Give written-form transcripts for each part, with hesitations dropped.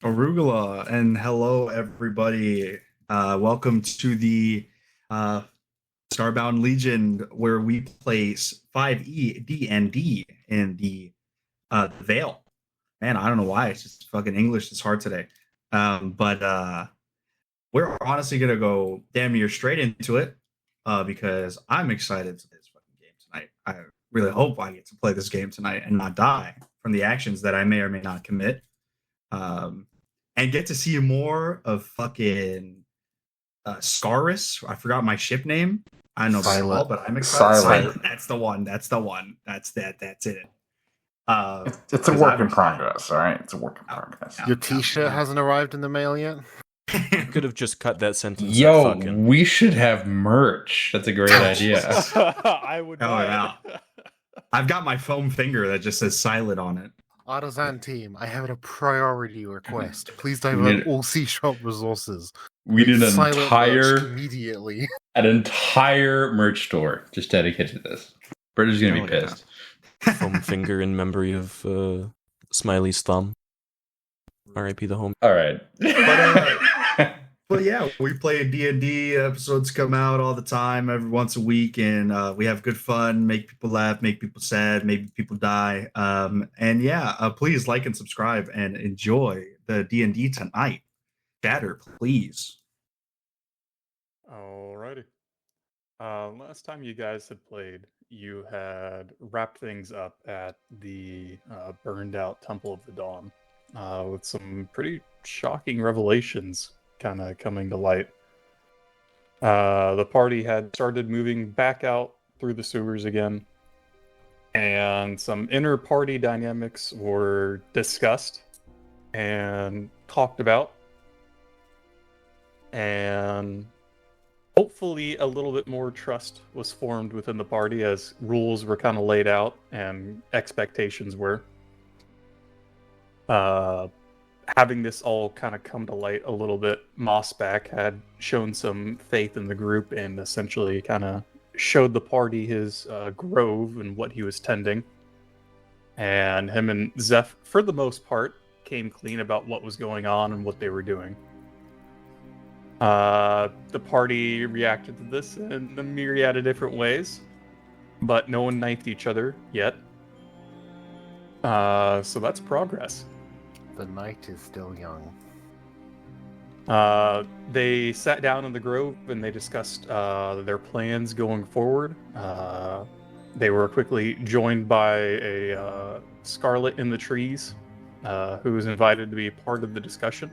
Arugula, and hello everybody. Welcome to the uh, Starbound Legion, where we place 5e D&D in the Vale. Man, I don't know why it's just fucking English is hard today. But we're honestly gonna go damn near straight into it because I'm excited to this fucking game tonight. I really hope I get to play this game tonight and not die from the actions that I may or may not commit. Um, and get to see more of fucking Scaris. I forgot my ship name. I don't know about y'all, Silent. but I'm excited. Silent. That's the one. That's the one. That's it. It's a 'Cause work I'm in excited. progress, all right? It's a work in Out, progress. out, Your out, t-shirt out. hasn't arrived in the mail yet? Could have just cut that sentence at Yo, fucking. we should have merch. That's a great idea. I would Oh buy yeah. it. I've got my foam finger that just says silent on it. Artisan team, I have a priority request. Please We divert need- all C shop resources. We did an Silent merch entire immediately. merch store just dedicated to this. British gonna be Hell yeah. pissed. Foam finger in memory of Smiley's thumb. R.I.P. the home. All right. But yeah, we play D&D. Episodes come out all the time, every once a week, and we have good fun, make people laugh, make people sad, maybe people die. And yeah, please like and subscribe and enjoy the D&D tonight. Chatter, please. Alrighty. Last time you guys had played, you had wrapped things up at the burned out Temple of the Dawn with some pretty shocking revelations kind of coming to light. The party had started moving back out through the sewers again, and some inner party dynamics were discussed and talked about, and hopefully a little bit more trust was formed within the party as rules were kind of laid out and expectations were. Having this all kind of come to light a little bit, Mossback had shown some faith in the group and essentially kind of showed the party his grove and what he was tending. And him and Zeph, for the most part, came clean about what was going on and what they were doing. The party reacted to this in a myriad of different ways, but no one knifed each other yet. So that's progress. The night is still young. They sat down in the grove and they discussed their plans going forward. They were quickly joined by a Scarlet in the Trees, who was invited to be part of the discussion.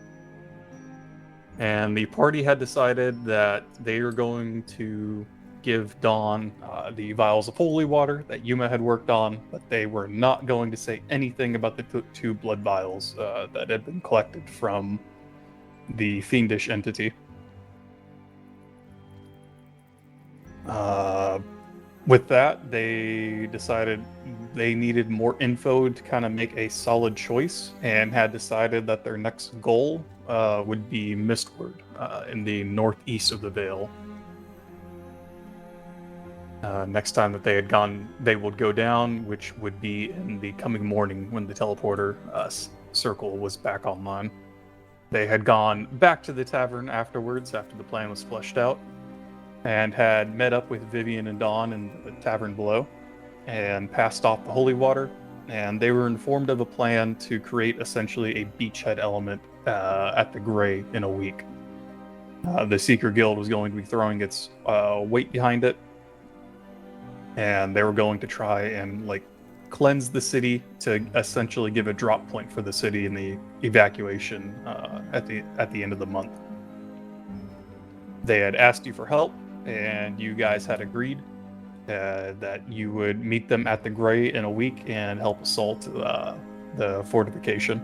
And the party had decided that they were going to give Dawn the vials of holy water that Yuma had worked on, but they were not going to say anything about the two blood vials that had been collected from the fiendish entity. With that, they decided they needed more info to kind of make a solid choice, and had decided that their next goal would be Mistward in the northeast of the Vale. Next time that they had gone, they would go down, which would be in the coming morning when the teleporter circle was back online. They had gone back to the tavern afterwards, after the plan was fleshed out, and had met up with Vivian and Dawn in the tavern below, and passed off the holy water, and they were informed of a plan to create essentially a beachhead element at the Grey in a week. The Seeker Guild was going to be throwing its weight behind it, and they were going to try and cleanse the city to essentially give a drop point for the city in the evacuation at the end of the month. They had asked you for help, and you guys had agreed that you would meet them at the Grey in a week and help assault the fortification.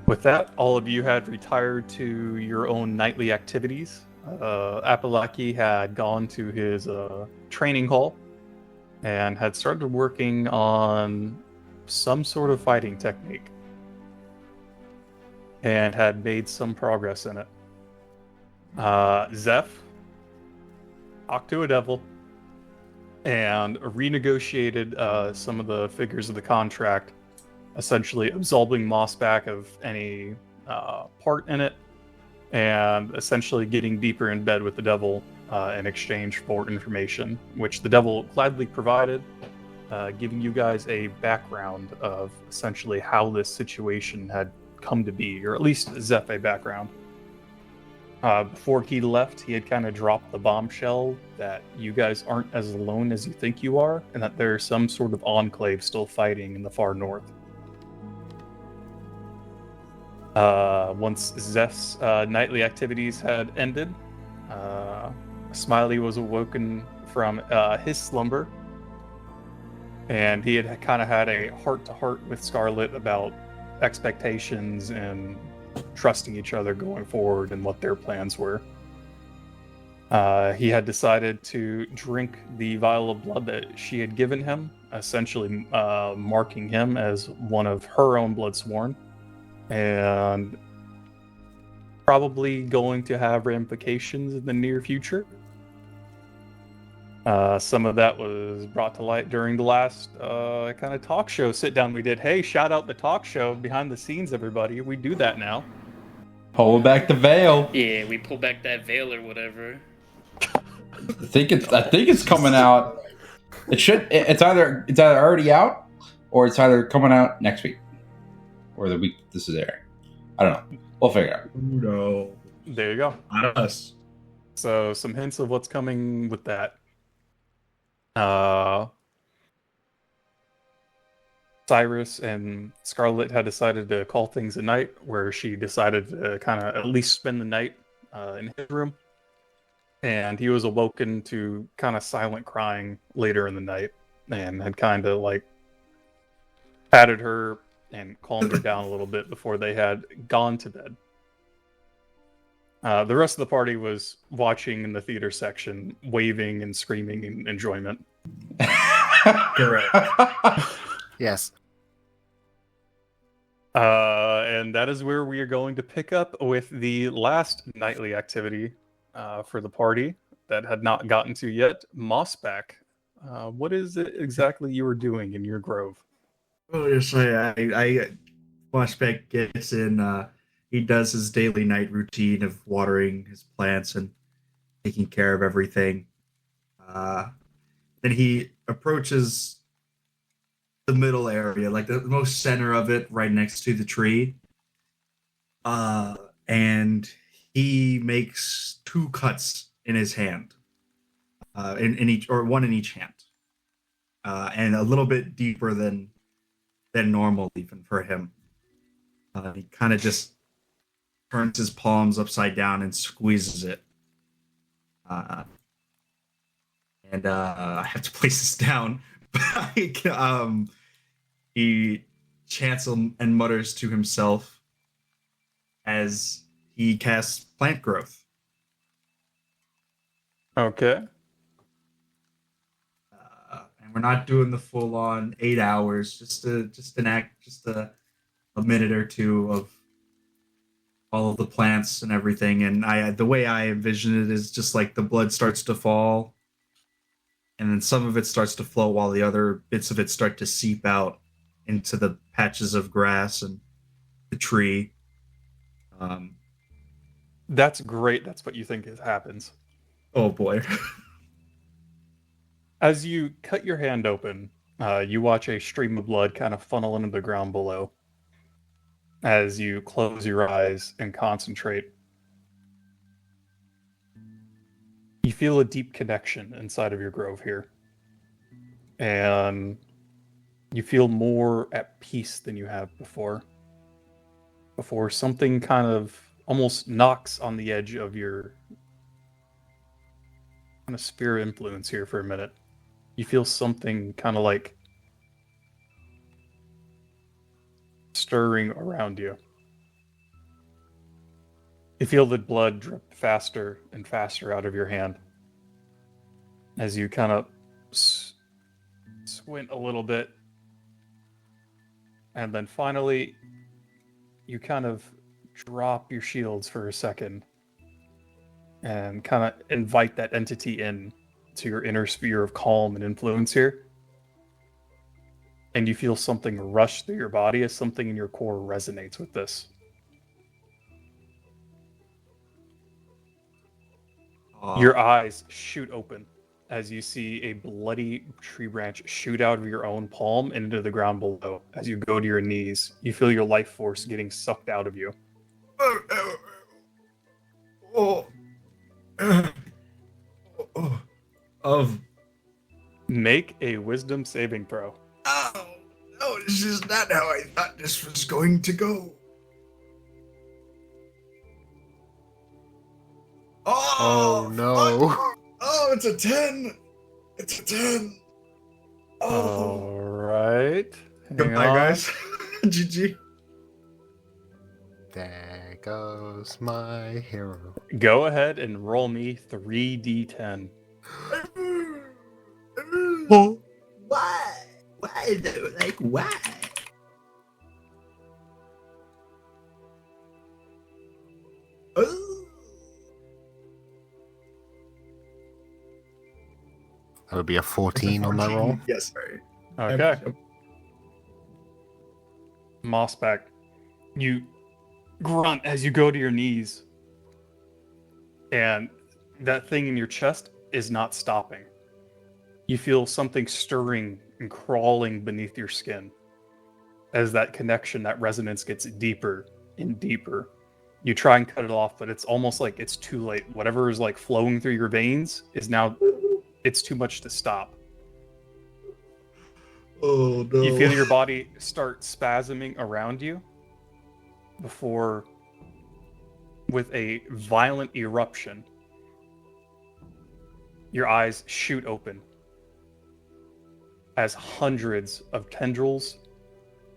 With that, all of you had retired to your own nightly activities. Apalaki had gone to his training hall and had started working on some sort of fighting technique and had made some progress in it. Zeph talked to a devil and renegotiated some of the figures of the contract essentially absolving Moss back of any part in it, and essentially getting deeper in bed with the devil in exchange for information, which the devil gladly provided, giving you guys a background of essentially how this situation had come to be, or at least Zeph a background. Before he left, he had kind of dropped the bombshell that you guys aren't as alone as you think you are, and that there's some sort of enclave still fighting in the far north. Once Zeph's nightly activities had ended, Smiley was awoken from his slumber, and he had kind of had a heart-to-heart with Scarlet about expectations and trusting each other going forward and what their plans were. He had decided to drink the vial of blood that she had given him, essentially marking him as one of her own bloodsworn, and probably going to have ramifications in the near future. Some of that was brought to light during the last kind of talk show sit down we did. Hey, shout out the talk show behind the scenes, everybody. We do that now. Pull back the veil. Yeah, we pull back that veil or whatever. I think it's coming out. It's either already out, or it's either coming out next week, or the week this is airing. I don't know. We'll figure it out. No, There you go. not us. So some hints of what's coming with that. Cyrus and Scarlet had decided to call things a night, where she decided to kind of at least spend the night in his room. And he was awoken to kind of silent crying later in the night, and had kind of like patted her and calmed her down a little bit before they had gone to bed. The rest of the party was watching in the theater section, waving and screaming in enjoyment. Correct. Yes. And that is where we are going to pick up with the last nightly activity for the party that had not gotten to yet. Mossback, what is it exactly you were doing in your grove? Oh, yes, I Flashback gets in. He does his daily night routine of watering his plants and taking care of everything. Then he approaches the middle area, like the most center of it, right next to the tree. And he makes 2 cuts in his hand, in each, or one in each hand, and a little bit deeper than normal even for him. He kind of just turns his palms upside down and squeezes it. And I have to place this down. He chants and mutters to himself as he casts plant growth. Okay. And we're not doing the full-on 8 hours. Just a minute or two of all of the plants and everything. And the way I envision it is just like the blood starts to fall, and then some of it starts to flow while the other bits of it start to seep out into the patches of grass and the tree. That's great. That's what you think happens. Oh boy. As you cut your hand open, you watch a stream of blood kind of funnel into the ground below. As you close your eyes and concentrate, you feel a deep connection inside of your grove here. And you feel more at peace than you have before. Before something kind of almost knocks on the edge of your kind of sphere influence here for a minute. You feel something kind of like stirring around you. You feel the blood drip faster and faster out of your hand as you kind of squint a little bit, and then finally you kind of drop your shields for a second and kind of invite that entity in to your inner sphere of calm and influence here. and you feel something rush through your body as something in your core resonates with this. Your eyes shoot open as you see a bloody tree branch shoot out of your own palm and into the ground below. As you go to your knees, you feel your life force getting sucked out of you. Make a wisdom saving throw. Oh, no, this is not how I thought this was going to go. Oh no. Fuck. Oh, it's a 10. It's a 10. Oh. All right. Goodbye, guys. GG. There goes my hero. Go ahead and roll me 3d10. Oh. Why? Why though? Like, why? Oh. That would be a 14 on that roll. Yes, sorry. Okay. Mossback, you grunt as you go to your knees, and that thing in your chest is not stopping. You feel something stirring and crawling beneath your skin as that connection, that resonance gets deeper and deeper. You try and cut it off, but it's almost like it's too late. Whatever is like flowing through your veins is now, it's too much to stop. Oh no. You feel your body start spasming around you before, with a violent eruption, your eyes shoot open as hundreds of tendrils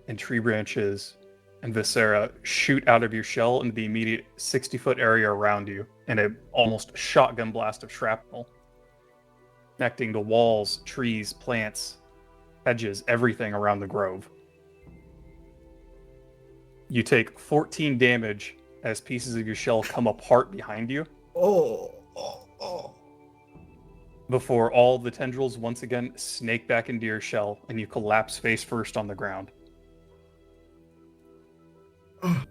and tree branches and viscera shoot out of your shell into the immediate 60-foot area around you in a almost shotgun blast of shrapnel, connecting to walls, trees, plants, hedges, everything around the grove. You take 14 damage as pieces of your shell come apart behind you. Oh. Before all the tendrils once again snake back into your shell and you collapse face first on the ground. Oh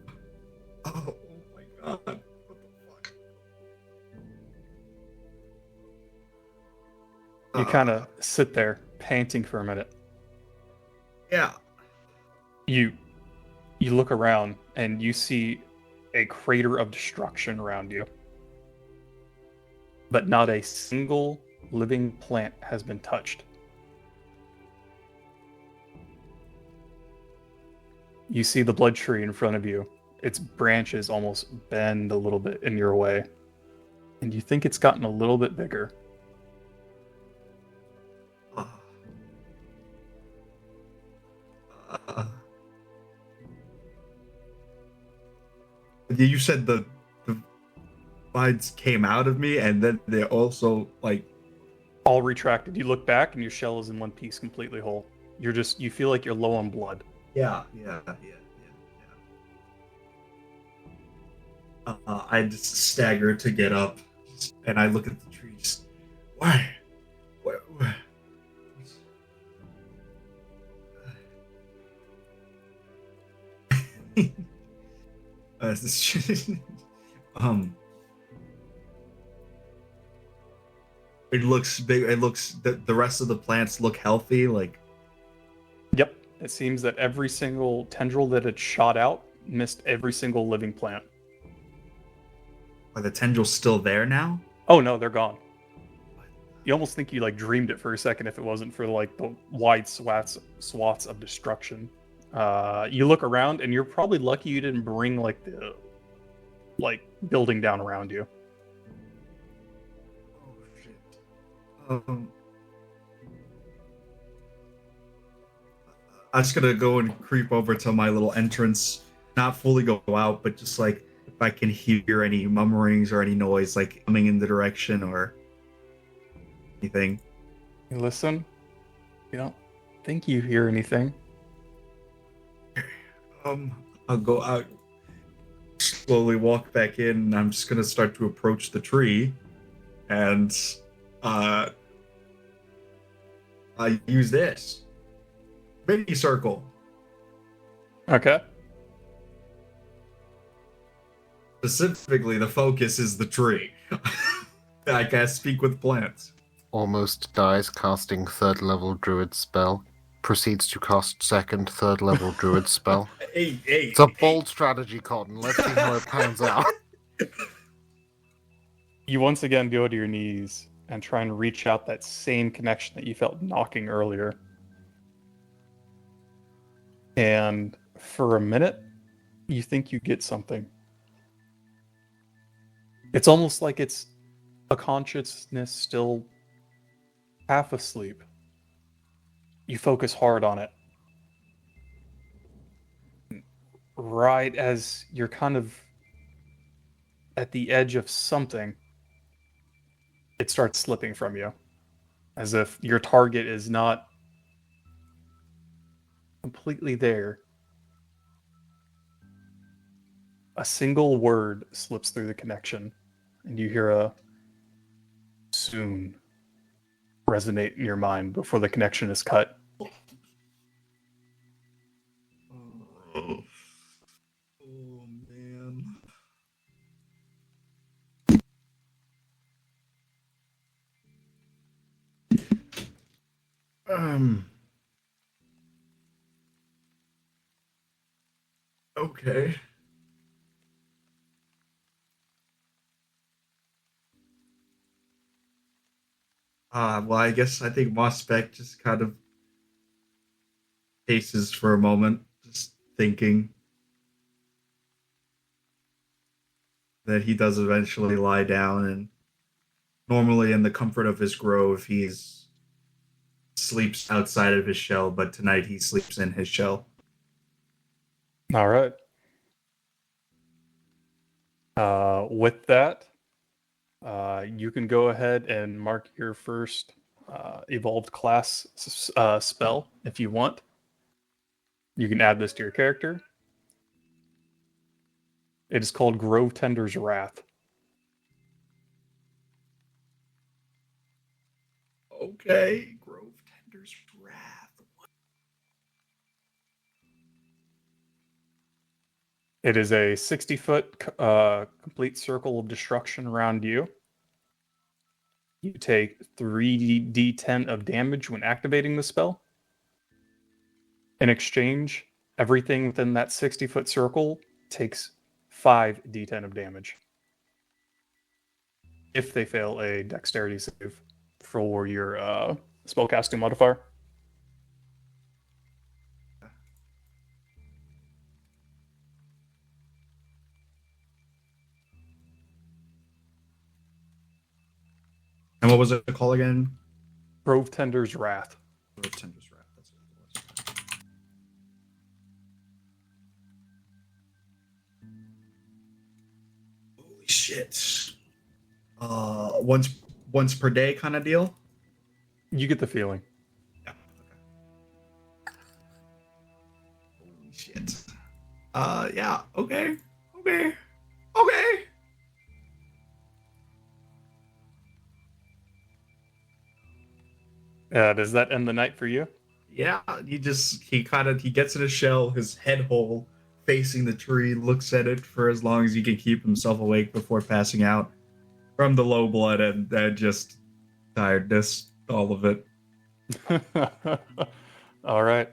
my god. What the fuck? You kind of sit there panting for a minute. Yeah. You look around and you see a crater of destruction around you. But not a single living plant has been touched. You see the blood tree in front of you. Its branches almost bend a little bit in your way. And you think it's gotten a little bit bigger. You said the vines came out of me and then they also like All retracted. You look back and your shell is in one piece, completely whole. You feel like you're low on blood. yeah. I just stagger to get up and I look at the trees. Why? Why? It looks big. It looks the rest of the plants look healthy. Like, Yep. It seems that every single tendril that had shot out missed every single living plant. are the tendrils still there now? Oh no, they're gone. You almost think you like dreamed it for a second if it wasn't for like the wide swaths of destruction. You look around and you're probably lucky you didn't bring like the building down around you. Oh shit. I'm just gonna go and creep over to my little entrance, not fully go out, but just like if I can hear any murmurings or any noise like coming in the direction or anything. You listen. You don't think you hear anything. I'll go out, slowly walk back in, and I'm just gonna start to approach the tree, and I use this. mini circle. Okay. Specifically, the focus is the tree. I can't speak with plants. Almost dies casting 3rd level druid spell. Proceeds to cast 2nd, 3rd level druid spell. Hey, It's a bold strategy, Cotton. Let's see how it pans out. You once again go to your knees and try and reach out that same connection that you felt knocking earlier. And for a minute, you think you get something. It's almost like it's a consciousness still half asleep. You focus hard on it. Right as you're kind of at the edge of something, it starts slipping from you. As if your target is not completely there. A single word slips through the connection, and you hear a soon resonate in your mind before the connection is cut. Oh, man. Okay. Well, I guess I think Mospec just kind of paces for a moment, just thinking that he does eventually lie down, and normally in the comfort of his grove, he's sleeps outside of his shell, but tonight he sleeps in his shell. All right. With that, you can go ahead and mark your first evolved class spell if you want. You can add this to your character. It is called Grove Tender's Wrath. Okay, Grove Tender's Wrath. It is a 60-foot complete circle of destruction around you. You take 3d10 of damage when activating the spell. In exchange, everything within that 60-foot circle takes 5d10 of damage if they fail a dexterity save for your spellcasting modifier. And what was it called again? Grove Tender's Wrath. Grove Tender's Wrath. That's what it was. Holy shit. Once per day kind of deal? You get the feeling. Yeah. Okay. Holy shit. Yeah. Okay. Okay. Okay. Does that end the night for you? Yeah. He gets in a shell, his head hole facing the tree, looks at it for as long as he can keep himself awake before passing out from the low blood and just tiredness, all of it. All right.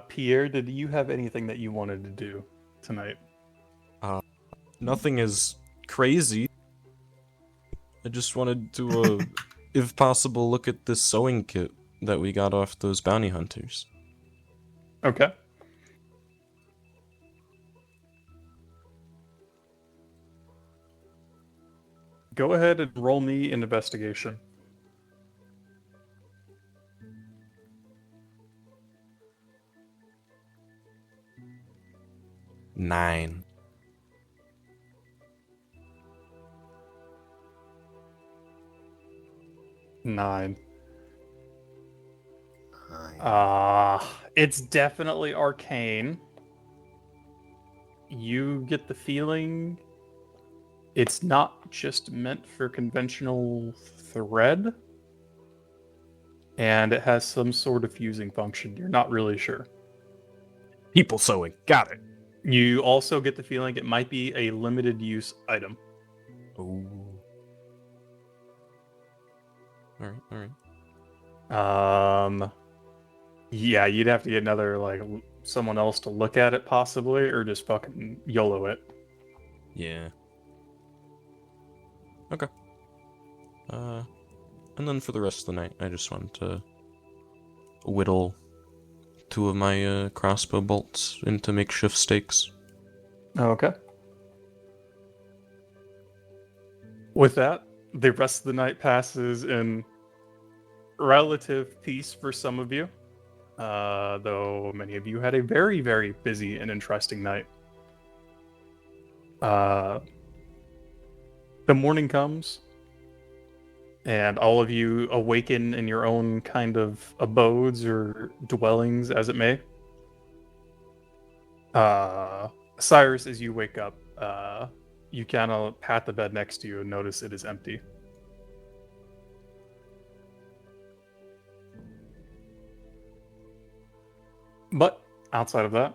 Pierre, did you have anything that you wanted to do tonight? Nothing is crazy. I just wanted to, if possible, look at this sewing kit that we got off those bounty hunters. Okay. Go ahead and roll me an investigation. Nine. Nine. Hi. It's definitely arcane. You get the feeling it's not just meant for conventional thread. and it has some sort of fusing function. You're not really sure. People sewing. Got it. You also get the feeling it might be a limited use item. Oh. All right. Yeah, you'd have to get another someone else to look at it possibly, or just fucking YOLO it. Yeah. Okay. And then for the rest of the night, I just want to whittle 2 of my crossbow bolts into makeshift stakes. Okay. With that, the rest of the night passes in relative peace for some of you, though many of you had a very, very busy and interesting night. The morning comes, and all of you awaken in your own kind of abodes or dwellings, as it may. Cyrus, as you wake up, you kind of pat the bed next to you and notice it is empty. But outside of that,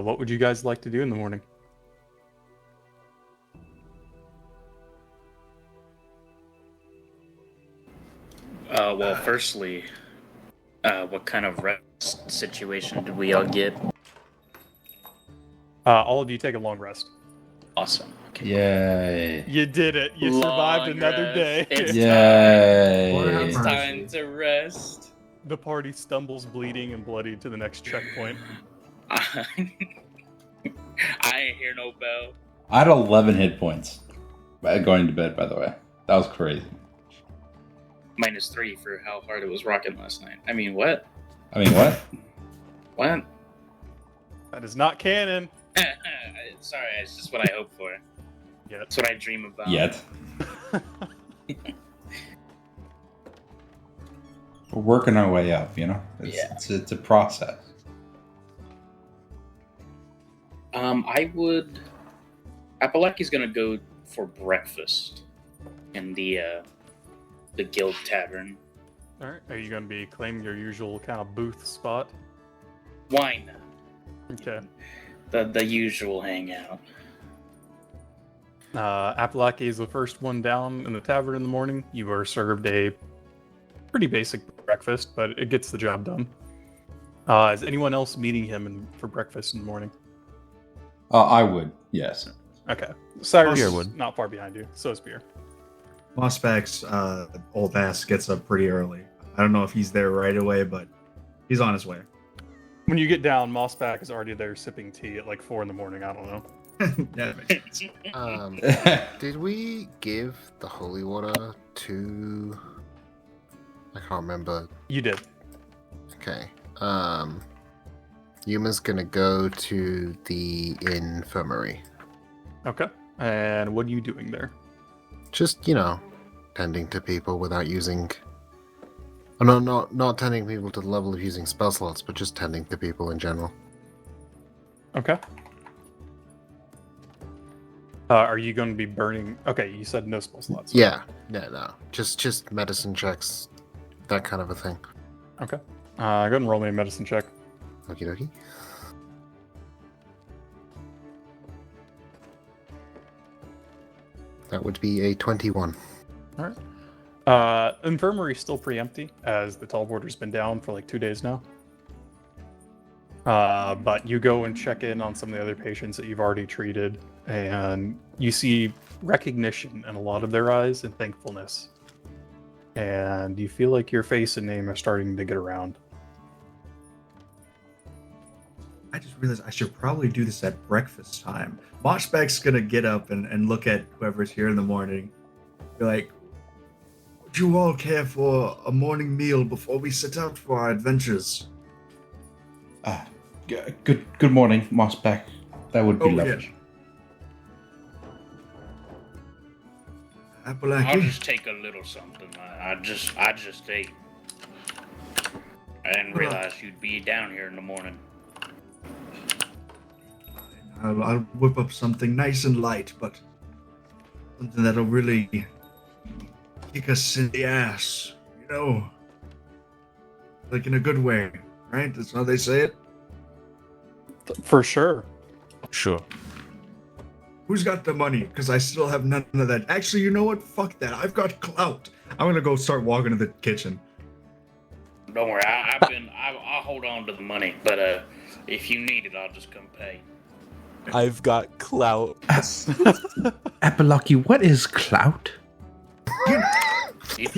what would you guys like to do in the morning? Well, firstly, what kind of rest situation did we all get? All of you take a long rest. Awesome. Okay. Yay. You did it. You survived Long another rest. day. It's Yay. It's time to rest. The party stumbles bleeding and bloody to the next checkpoint. I ain't hear no bell. I had 11 hit points going to bed, by the way. That was crazy. -3 for how hard it was rocking last night. I mean, what? What? What? That is not canon. Sorry, it's just what I hope for. Yet. It's what I dream about. Yet. We're working our way up, you know? It's a process. Apalachi's gonna go for breakfast in the guild tavern. Alright, are you going to be claiming your usual kind of booth spot? Why not? Okay. The usual hangout. Apalaki is the first one down in the tavern in the morning. You are served a pretty basic breakfast, but it gets the job done. Is anyone else meeting him for breakfast in the morning? I would, yes. Okay. Cyrus Beer is would. not far behind you. So is Beer. Mossback's old ass gets up pretty early. I don't know if he's there right away, but he's on his way. When you get down, Mossback is already there sipping tea at 4 in the morning. I don't know. That makes sense. Did we give the holy water to... I can't remember. You did. Okay. Yuma's gonna go to the infirmary. Okay. And what are you doing there? Just, tending to people without using... Oh, no, not tending people to the level of using spell slots, but just tending to people in general. Okay. Are you going to be burning... Okay, you said no spell slots. Yeah, no. Just medicine checks, that kind of a thing. Okay. Go ahead and roll me a medicine check. Okie dokie. That would be a 21. All right. Infirmary's still pretty empty, as the teleporter's been down for 2 days now. But you go and check in on some of the other patients that you've already treated, and you see recognition in a lot of their eyes and thankfulness. And you feel like your face and name are starting to get around. I just realized I should probably do this at breakfast time. Moshback's gonna get up and look at whoever's here in the morning. Be like, would you all care for a morning meal before we set out for our adventures? Good morning, Mossback. That would be lovely. I'll Apalaki? just take a little something. I just ate. I didn't realize you'd be down here in the morning. I'll whip up something nice and light, but something that'll really kick us in the ass, like in a good way, right? That's how they say it. For sure. Sure. Who's got the money? Because I still have none of that. Actually, you know what? Fuck that. I've got clout. I'm gonna go start walking to the kitchen. Don't worry, I'll hold on to the money, but if you need it, I'll just come pay. I've got clout. Apolaki, what is clout? You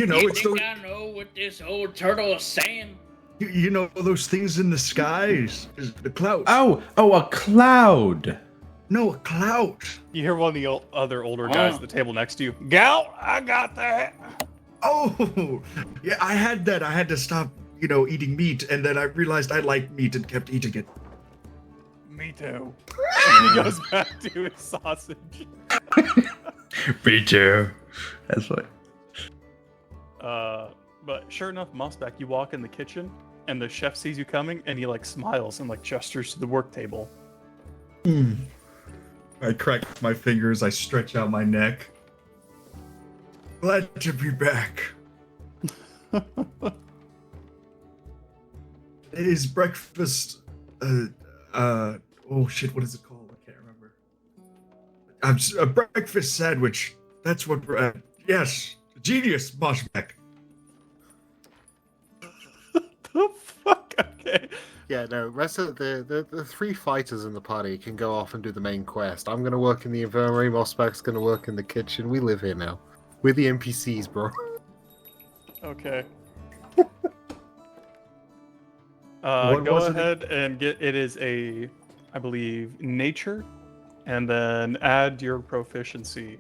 know, you it's think those, I know what this old turtle is saying? you know those things in the skies. The clout. Oh, a cloud. No, clout. You hear one of the other older guys at the table next to you. Gal, I got that. Oh, yeah, I had that. I had to stop, eating meat, and then I realized I liked meat and kept eating it. Me too. And he goes back to his sausage. Me too. That's what. But sure enough, Mossback, you walk in the kitchen, and the chef sees you coming, and he smiles and gestures to the work table. I crack my fingers. I stretch out my neck. Glad to be back. Is breakfast? Oh shit! What is it called? I can't remember. A breakfast sandwich. That's what. Yes, genius, Mossback. The fuck? Okay. Yeah, no, rest of the three fighters in the party can go off and do the main quest. I'm gonna work in the infirmary, Mossback's gonna work in the kitchen. We live here now. We're the NPCs, bro. Okay. What Go was it? ahead and get it is I believe, nature, and then add your proficiency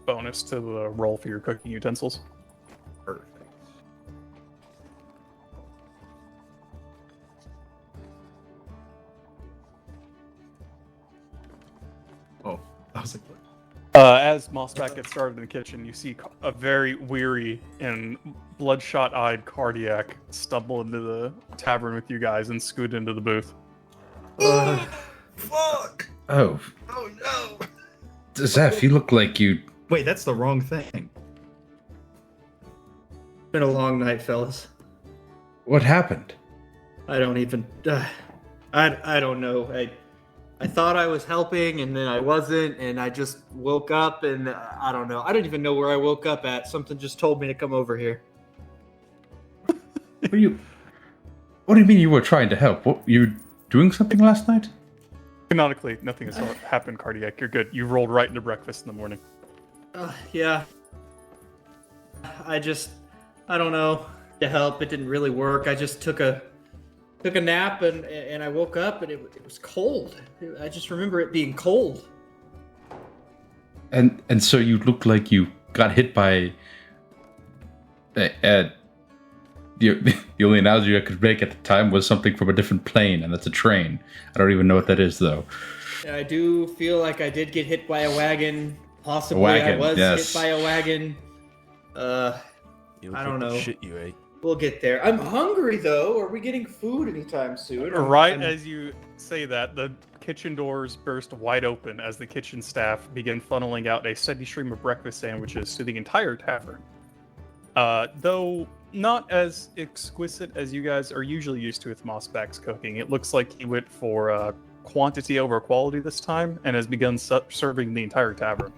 bonus to the roll for your cooking utensils. Perfect. Oh, I was like, what? As Mossback gets started in the kitchen, you see a very weary and bloodshot-eyed Cardiac stumble into the tavern with you guys and scoot into the booth. Fuck! Oh, Oh no! Zeph, you look like you. Wait, that's the wrong thing. Been a long night, fellas. What happened? I don't even. I don't know. I thought I was helping, and then I wasn't, and I just woke up, and I don't know. I don't even know where I woke up at. Something just told me to come over here. What do you mean you were trying to help? What, you were doing something last night? Canonically, nothing has happened, Cardiac. You're good. You rolled right into breakfast in the morning. Yeah. I don't know. To help, it didn't really work. I just took a nap, and I woke up, and it was cold. I just remember it being cold. And so you look like you got hit by. The only analogy I could make at the time was something from a different plane, and that's a train. I don't even know what that is, though. I do feel like I did get hit by a wagon. Possibly wagon, I was yes. hit by a wagon. You look I don't like the know. Shit you ate. We'll get there. I'm hungry, though. Are we getting food anytime soon? As you say that, the kitchen doors burst wide open as the kitchen staff begin funneling out a steady stream of breakfast sandwiches to the entire tavern. Though not as exquisite as you guys are usually used to with Mossback's cooking, it looks like he went for quantity over quality this time and has begun serving the entire tavern.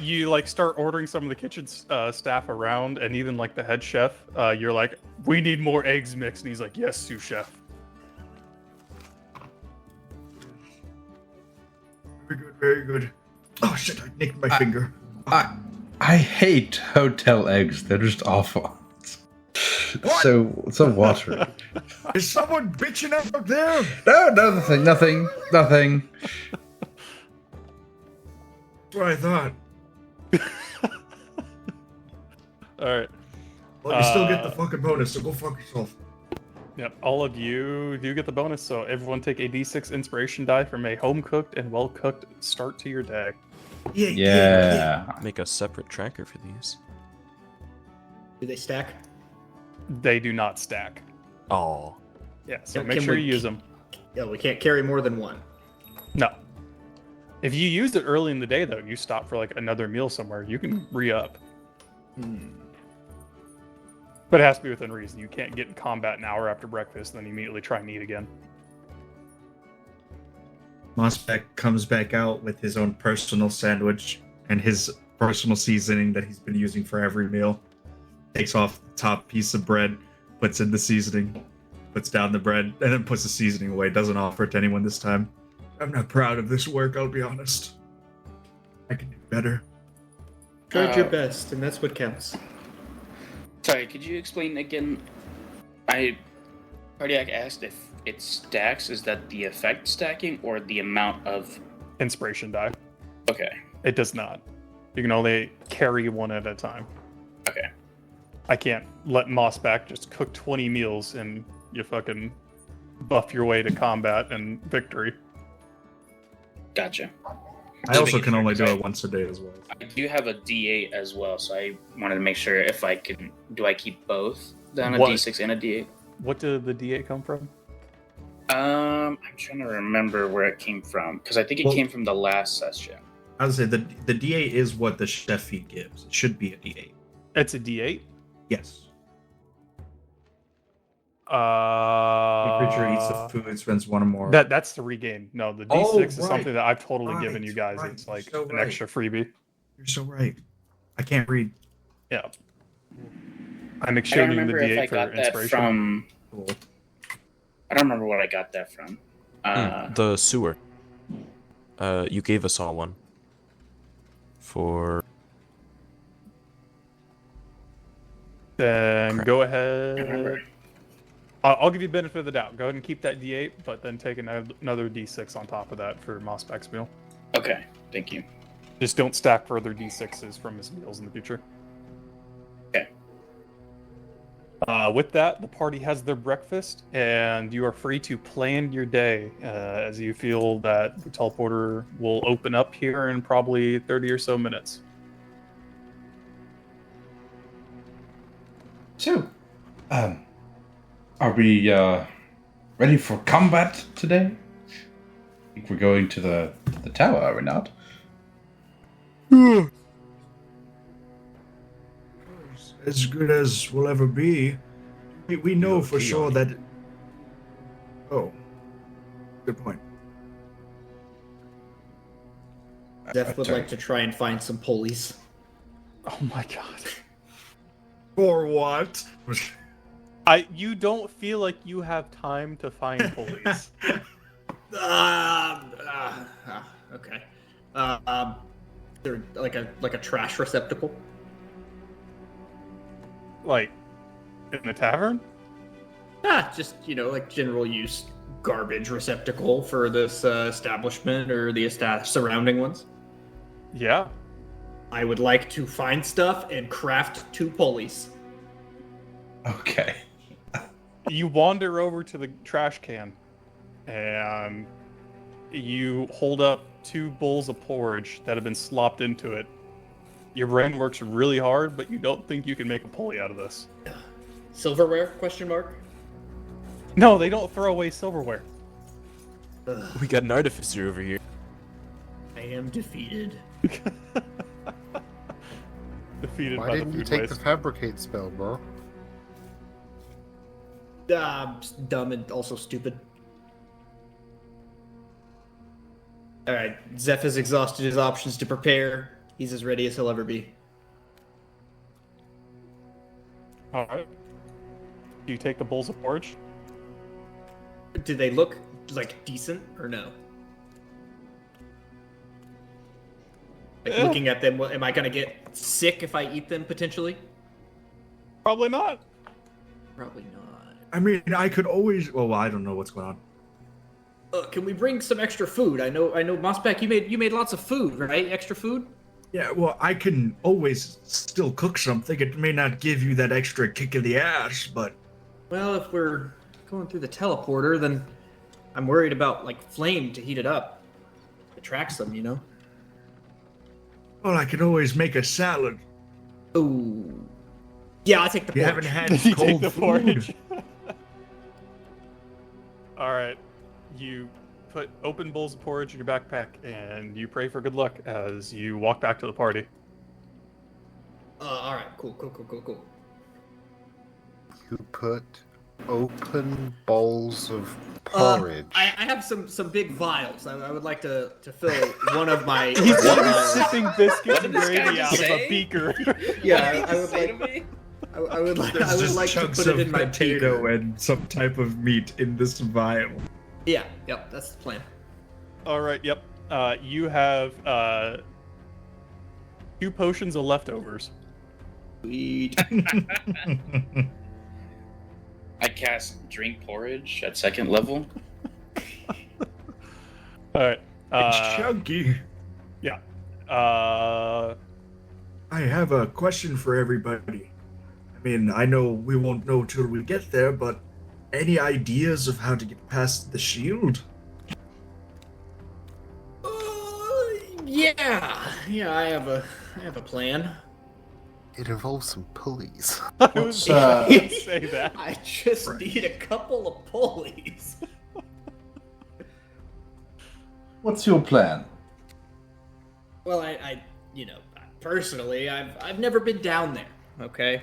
You start ordering some of the kitchen staff around, and even the head chef. You're like, "We need more eggs mixed," and he's like, "Yes, sous chef." Very good, very good. Oh shit! I nicked my finger. I hate hotel eggs. They're just awful. So watery. Is someone bitching out there? No, nothing. That's what I thought. All right. Well, you still get the fucking bonus, so go fuck yourself. Yep, all of you do get the bonus, so everyone take a d6 inspiration die from a home-cooked and well-cooked start to your day. Yeah. Make a separate tracker for these. Do they stack? They do not stack. Oh. Yeah, so Yeah, make can sure we- you use them. Yeah, we can't carry more than one. No. If you used it early in the day, though, you stop for another meal somewhere, you can re-up. But it has to be within reason. You can't get in combat an hour after breakfast and then immediately try and eat again. Mossback comes back out with his own personal sandwich and his personal seasoning that he's been using for every meal. Takes off the top piece of bread, puts in the seasoning, puts down the bread, and then puts the seasoning away. Doesn't offer it to anyone this time. I'm not proud of this work, I'll be honest. I can do better. Tried your best, and that's what counts. Sorry, could you explain again? Cardiac asked if it stacks. Is that the effect stacking or the amount of Inspiration die. Okay. It does not. You can only carry one at a time. Okay. I can't let Mossback just cook 20 meals and you fucking buff your way to combat and victory. Gotcha. I also can only do it once a day as well. I do have a D8 as well, so I wanted to make sure if I can. Do I keep both? Then a What? D6 and a D8? What did the D8 come from? I'm trying to remember where it came from, because I think it came from the last session. I would say the D8 is what the chef feed gives. It should be a D8. It's a D8? Yes. The creature eats the food, spends one or more. That's the regain. No, the D6 is something that I've totally given you guys. Right, It's like so an right. extra freebie. You're so right. I can't read. Yeah. I'm I don't exchanging the remember if I D8 for got that inspiration. from. Cool. I don't remember what I got that from. The sewer. You gave us all one. For Then Crap. go I don't ahead. remember. I'll give you benefit of the doubt. Go ahead and keep that D8, but then take another D6 on top of that for Mossback's meal. Okay, thank you. Just don't stack further D6s from his meals in the future. Okay. With that, the party has their breakfast, and you are free to plan your day as you feel that the teleporter will open up here in probably 30 or so minutes. So, are we ready for combat today? I think we're going to the tower, are we not? As good as we'll ever be. We know for sure that. Oh, good point. Zeph would like to try and find some pulleys. Oh my god. For what? You don't feel like you have time to find pulleys. Okay. They're like a trash receptacle. Like, in the tavern? Just like general use garbage receptacle for this establishment or the surrounding ones. Yeah. I would like to find stuff and craft 2 pulleys. Okay. You wander over to the trash can, and you hold up 2 bowls of porridge that have been slopped into it. Your brain works really hard, but you don't think you can make a pulley out of this. Silverware? Question mark. No, they don't throw away silverware. we got an artificer over here. I am defeated. Defeated Why by the didn't you food take waste. the fabricate spell, bro? Dumb and also stupid. Alright, Zeph has exhausted his options to prepare. He's as ready as he'll ever be. Alright. Do you take the bowls of porridge? Do they look like decent or no? Like Eh. looking at them, am I gonna get sick if I eat them potentially? Probably not. Probably not. I mean, I could always. Well, I don't know what's going on. Can we bring some extra food? I know, Mossback, you made lots of food, right? Extra food? Yeah, well, I can always still cook something. It may not give you that extra kick in the ass, but Well, if we're going through the teleporter, then I'm worried about like flame to heat it up. It attracts them, you know. well, I can always make a salad. Ooh. Yeah, I'll take the You porridge. haven't had You cold take the food. porridge. Alright. You put open bowls of porridge in your backpack, and you pray for good luck as you walk back to the party. All right. Cool. You put open bowls of porridge. I have some big vials. I would like to fill one of my. He's vials. sipping biscuits and What did this guy gravy just out of say? a beaker. Yeah, I What would did he say like. to me? I would like. There's I would just like to chunks put it of in my potato beaker. and some type of meat in this vial. Yeah. Yep. That's the plan. All right. Yep. You have 2 potions of leftovers. Sweet. I cast drink porridge at 2nd level. All right. It's chunky. Yeah. I have a question for everybody. I mean, I know we won't know till we get there, but any ideas of how to get past the shield? Yeah. I have a plan. It involves some pulleys. I was going to say that. I just need a couple of pulleys. What's your plan? Well, I personally, I've never been down there. Okay.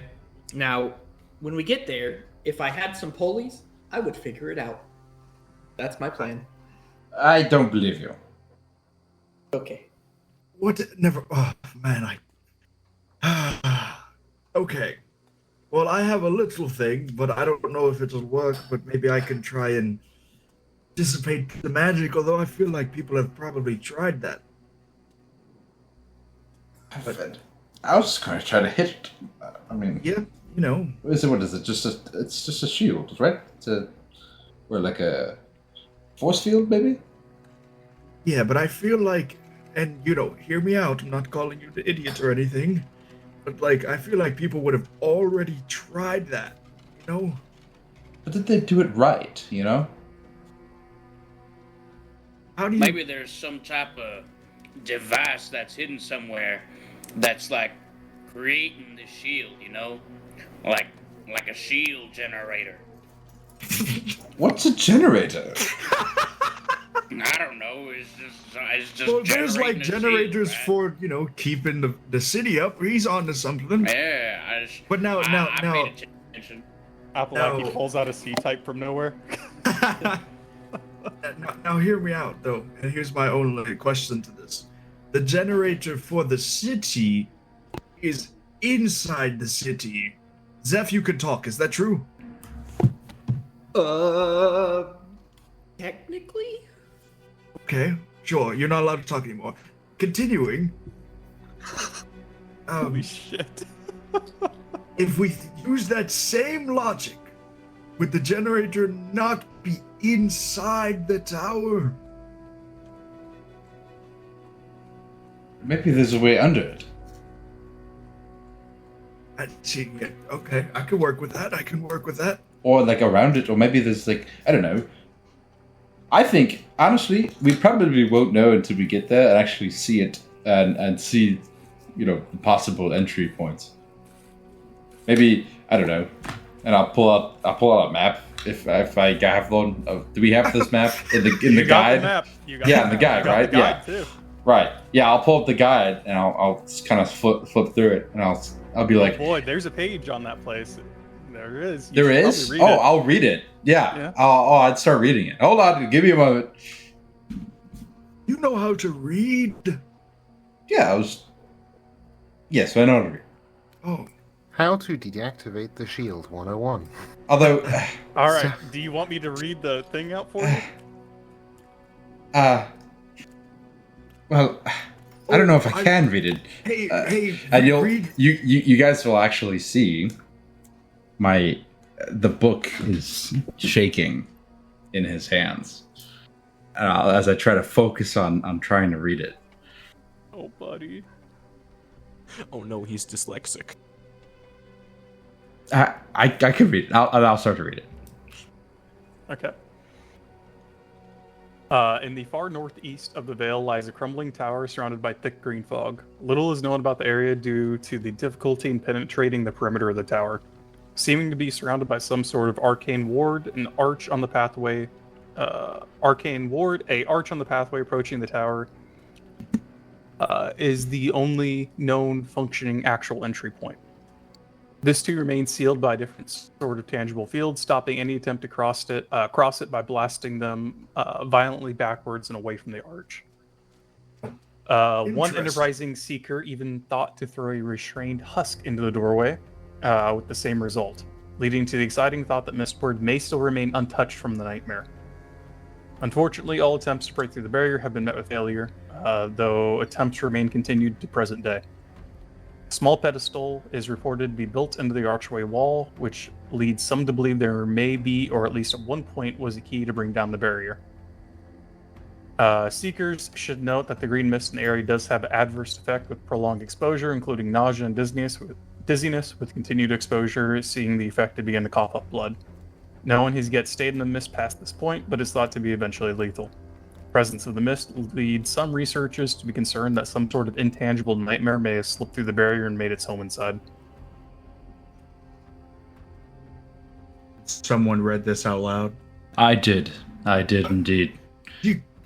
Now, when we get there, if I had some pulleys, I would figure it out. That's my plan. I don't believe you. Okay. What? Never. Oh, man, Okay. Well, I have a little thing, but I don't know if it'll work, but maybe I can try and dissipate the magic, although I feel like people have probably tried that. I was just going to try to hit it. I mean, Yeah, you know. what is it? It's just a shield, right? Or like a force field, maybe? Yeah, but I feel like, and hear me out, I'm not calling you the idiot or anything, but like, I feel like people would have already tried that, But did they do it right, How do you... Maybe there's some type of device that's hidden somewhere that's like creating the shield, like a shield generator. What's a generator? I don't know. It's just. Well, there's like generating a shield, generators right? for, keeping the city up. He's onto something. Yeah, I just. But now, I paid attention. Appalachia No. pulls out a C-type from nowhere. now hear me out, though. And here's my only question to this. The generator for the city is inside the city. Zeph, you can talk. Is that true? Technically? Okay, sure. You're not allowed to talk anymore. Continuing. Holy shit. If we use that same logic, would the generator not be inside the tower? Maybe there's a way under it. I see. Yeah, okay, I can work with that. Or like around it, or maybe there's like, I don't know. I think, honestly, we probably won't know until we get there and actually see it and see, the possible entry points. Maybe, I don't know. And I'll pull out a map if I have one. Do we have this map in the You got guide? the map. You got Yeah, the in the map. guide, You got right? the guide, Yeah. Too. Right. Yeah, I'll pull up the guide and I'll just kind of flip through it and I'll be like, Boy, there's a page on that place. There is. You there should is? probably read it. I'll read it. Yeah. Yeah. I'd start reading it. Hold on, give me a moment. You know how to read? Yeah, Yes, I know how to read. Oh, How to deactivate the shield 101. Although, All right. Do you want me to read the thing out for you? well, I don't know if I can read it. hey, And read. you guys will actually see the book is shaking in his hands as I try to focus on trying to read it. Oh, buddy. Oh no, he's dyslexic. I can read it. I'll start to read it. Okay. In the far northeast of the Vale lies a crumbling tower surrounded by thick green fog. Little is known about the area due to the difficulty in penetrating the perimeter of the tower. Seeming to be surrounded by some sort of arcane ward, an arch on the pathway approaching the tower is the only known functioning actual entry point. This too remains sealed by a different sort of tangible field, stopping any attempt to cross it by blasting them violently backwards and away from the arch. One enterprising seeker even thought to throw a restrained husk into the doorway, with the same result, leading to the exciting thought that Mistward may still remain untouched from the nightmare. Unfortunately, all attempts to break through the barrier have been met with failure, though attempts remain continued to present day. A small pedestal is reported to be built into the archway wall, which leads some to believe there may be, or at least at one point, was a key to bring down the barrier. Seekers should note that the green mist in the area does have an adverse effect with prolonged exposure, including nausea and dizziness with continued exposure, seeing the affected begin to cough up blood. No one has yet stayed in the mist past this point, but is thought to be eventually lethal. The presence of the mist leads some researchers to be concerned that some sort of intangible nightmare may have slipped through the barrier and made its home inside. Someone read this out loud. I did indeed.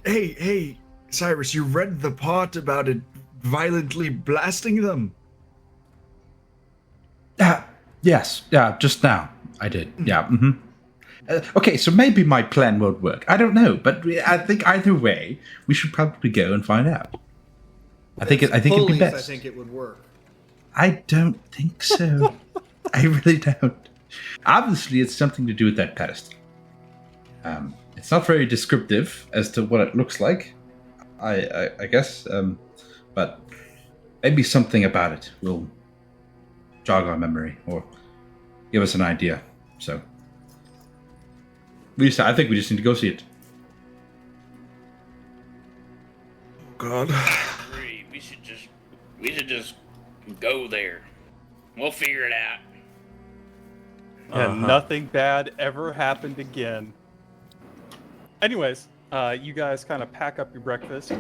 Hey, Cyrus, you read the part about it violently blasting them? Yes, just now. I did, yeah. Okay, so maybe my plan won't work. I don't know, but I think either way, we should probably go and find out. I think it'd be best. I think it would work. I don't think so. I really don't. Obviously, it's something to do with that pedestal. It's not very descriptive as to what it looks like, I guess, but maybe something about it will jog our memory or give us an idea. So, I think we just need to go see it. God. We should just go there. We'll figure it out. And nothing bad ever happened again. Anyways, you guys kind of pack up your breakfast,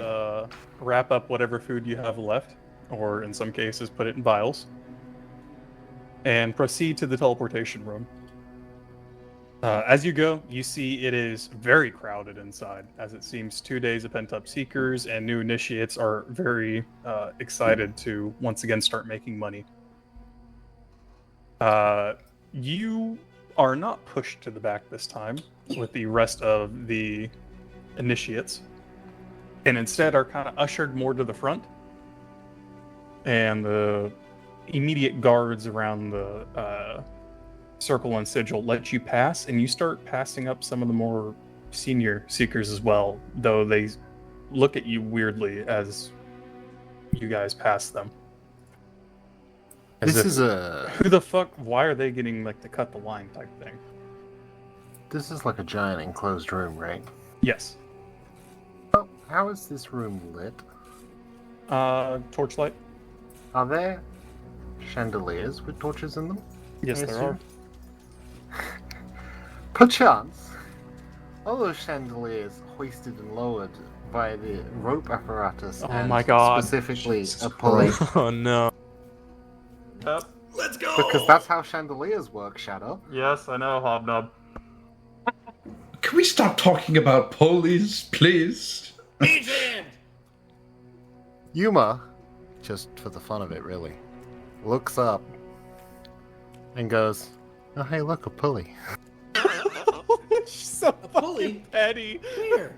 wrap up whatever food you have left, or in some cases put it in vials, and proceed to the teleportation room. As you go, you see it is very crowded inside, as it seems 2 days of pent-up seekers and new initiates are very excited to once again start making money. You are not pushed to the back this time with the rest of the initiates, and instead are kind of ushered more to the front, and the immediate guards around the circle and sigil let you pass, and you start passing up some of the more senior seekers as well, though they look at you weirdly as you guys pass them. This is a... Who the fuck? Why are they getting like to cut the line type thing? This is like a giant enclosed room, right? Yes. Oh, how is this room lit? Torchlight. Are there chandeliers with torches in them? Yes, I there assume? are. Perchance, all those chandeliers hoisted and lowered by the rope apparatus. Oh and my God. Specifically a pulley. Oh no. Yep. Let's go! Because that's how chandeliers work, Shadow. Yes, I know, Hobnob. Can we stop talking about pulleys, please? Yuma, just for the fun of it, really, looks up and goes, "Oh, hey, look, a pulley." She's so A pulley? petty. Where?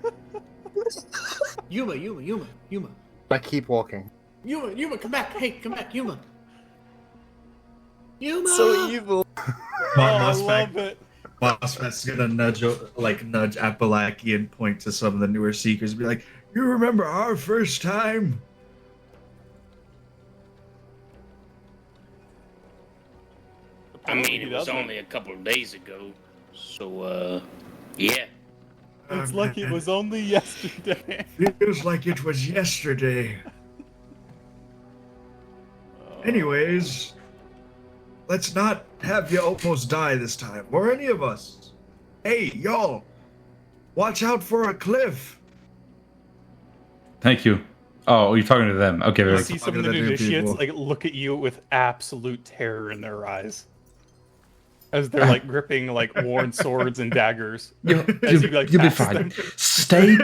Yuma. I keep walking. Yuma, come back. Hey, come back, Yuma. Yuma! So evil. I love it. Bossman's gonna nudge Appalachia and point to some of the newer seekers and be like, "You remember our first time?" I mean, it was only a couple of days ago. So, yeah. It's like it was only yesterday. Feels like it was yesterday. Anyways, let's not have you almost die this time, or any of us. Hey, y'all, watch out for a cliff. Thank you. Oh, you're talking to them. Okay, You very see good. some of the Talking to new the new initiates people. like look at you with absolute terror in their eyes. As they're like gripping like worn swords and daggers. You'll be pass fine. them. Stay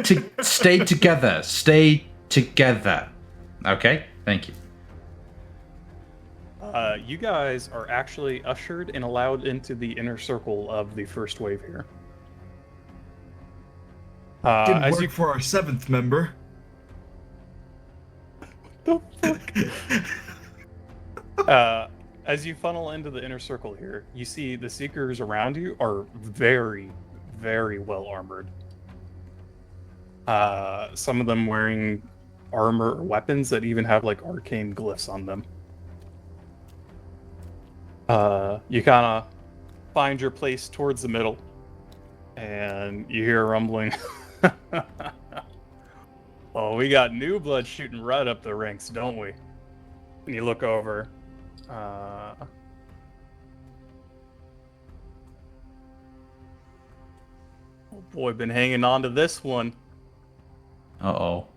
together. Stay together. Okay? Thank you. You guys are actually ushered and allowed into the inner circle of the first wave here. Didn't As work you for our 7th member. the fuck? As you funnel into the inner circle here, you see the seekers around you are very, very well armored. Some of them wearing armor or weapons that even have like arcane glyphs on them. You kind of find your place towards the middle, and you hear a rumbling. Oh, we got new blood shooting right up the ranks, don't we? And you look over. Oh boy, been hanging on to this one. Uh-oh.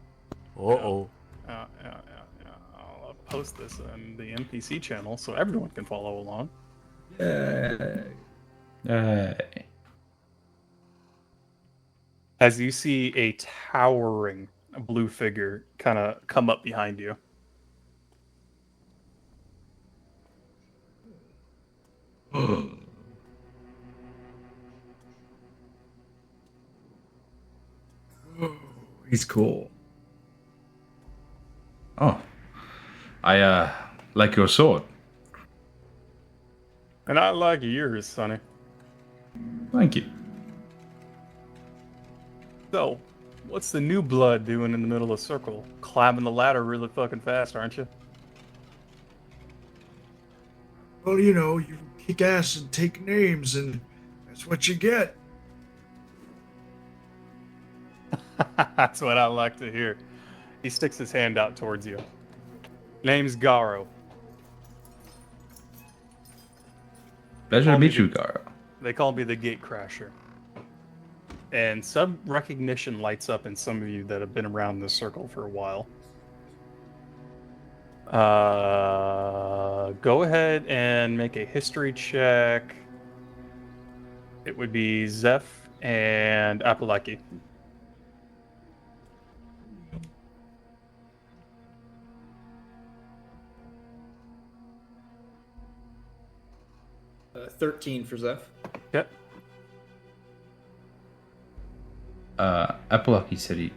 Uh-oh. I'll post this in the NPC channel so everyone can follow along. As you see a towering blue figure kind of come up behind you. He's cool. Oh. I like your sword. And I like yours, Sonny. Thank you. So, what's the new blood doing in the middle of the circle? Climbing the ladder really fucking fast, aren't you? Well, you know, you kick ass and take names, and that's what you get. That's what I like to hear. He sticks his hand out towards you. Name's Garo. Pleasure to meet you, Garo. They call me the Gate Crasher. And some recognition lights up in some of you that have been around this circle for a while. Go ahead and make a history check. It would be Zeph and Apalaki. 13 for Zeph. Yep. Apalaki said he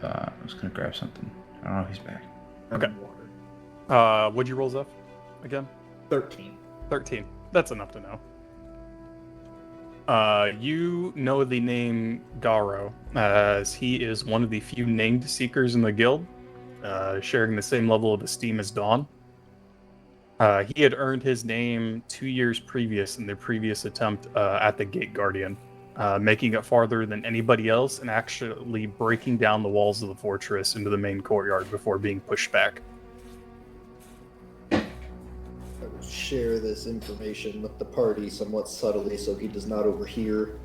was gonna grab something. I don't know if he's back. Okay. What'd you roll, Zeph? Again? 13. 13. That's enough to know. You know the name Garo, as he is one of the few named seekers in the guild, sharing the same level of esteem as Dawn. He had earned his name 2 years previous in their previous attempt at the Gate Guardian, making it farther than anybody else and actually breaking down the walls of the fortress into the main courtyard before being pushed back. I will share this information with the party somewhat subtly so he does not overhear.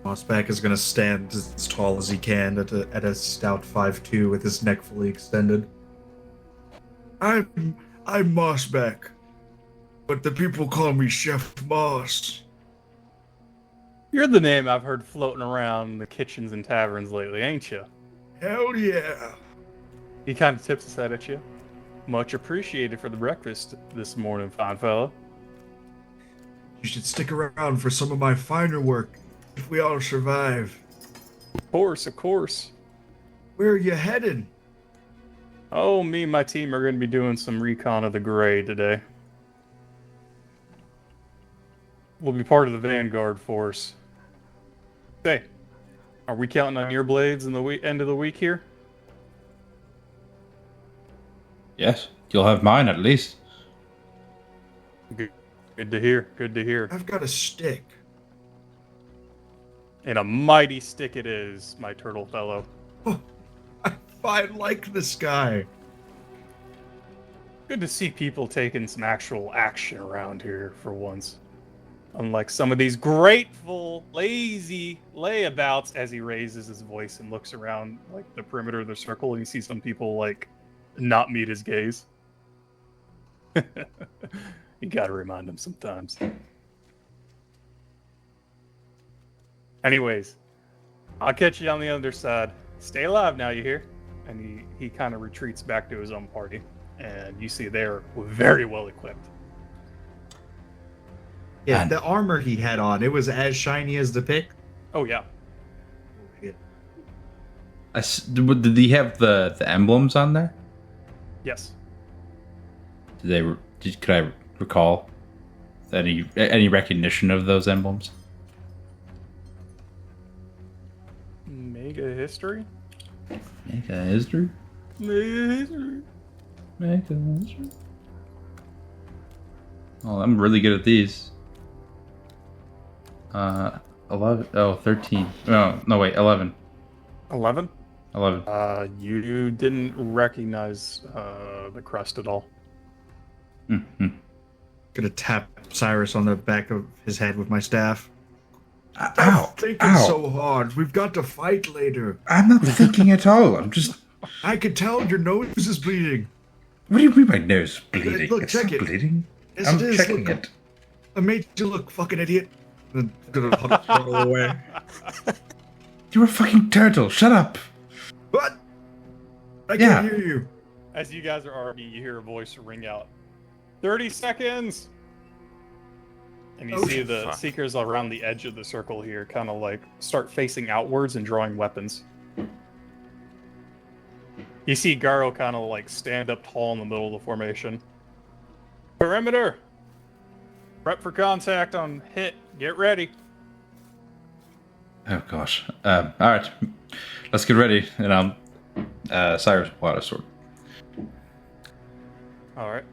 Mossback is going to stand as tall as he can at a stout 5'2" with his neck fully extended. I'm Mossback, but the people call me Chef Moss. You're the name I've heard floating around the kitchens and taverns lately, ain't you? Hell yeah. He kind of tips his head at you. Much appreciated for the breakfast this morning, fine fella. You should stick around for some of my finer work if we all survive. Of course, of course. Where are you heading? Oh, me and my team are going to be doing some recon of the Grey today. We'll be part of the Vanguard force. Hey, are we counting on your blades in the end of the week here? Yes, you'll have mine at least. Good to hear. Good to hear. I've got a stick. And a mighty stick it is, my turtle fellow. Oh, I like this guy. Good to see people taking some actual action around here for once. Unlike some of these grateful, lazy layabouts, as he raises his voice and looks around like the perimeter of the circle, and you see some people like not meet his gaze. You gotta remind him sometimes. Anyways, I'll catch you on the other side. Stay alive now, you hear? and he kind of retreats back to his own party. And you see they're very well equipped. Yeah, And- the armor he had on, it was as shiny as the pick. Oh yeah. Did he have the emblems on there? Yes. Could I recall any recognition of those emblems? Mega history? Mega history. Mega history. Mega history. Oh, I'm really good at these. 11. Oh, 13. No, wait, 11. 11? 11. You didn't recognize the crust at all. Mm-hmm. Gonna tap Cyrus on the back of his head with my staff. Ow! Thinking Ow! so hard. We've got to fight later. I'm not thinking at all. I'm just. I can tell your nose is bleeding. What do you mean my nose is bleeding? Look, it's check not it. bleeding. Yes, I'm it is. checking Look, it. I made you look, fucking idiot. And gonna huddle away. You're a fucking turtle. Shut up. What? I Yeah. can't hear you. As you guys are arguing, you hear a voice ring out. 30 seconds! And you Oh, see the fuck. seekers around the edge of the circle here kind of like start facing outwards and drawing weapons. You see Garo kind of like stand up tall in the middle of the formation. Perimeter! Prep for contact on hit. Get ready. Oh gosh. All right. Let's get ready. And Cyrus will pull out a sword. Alright.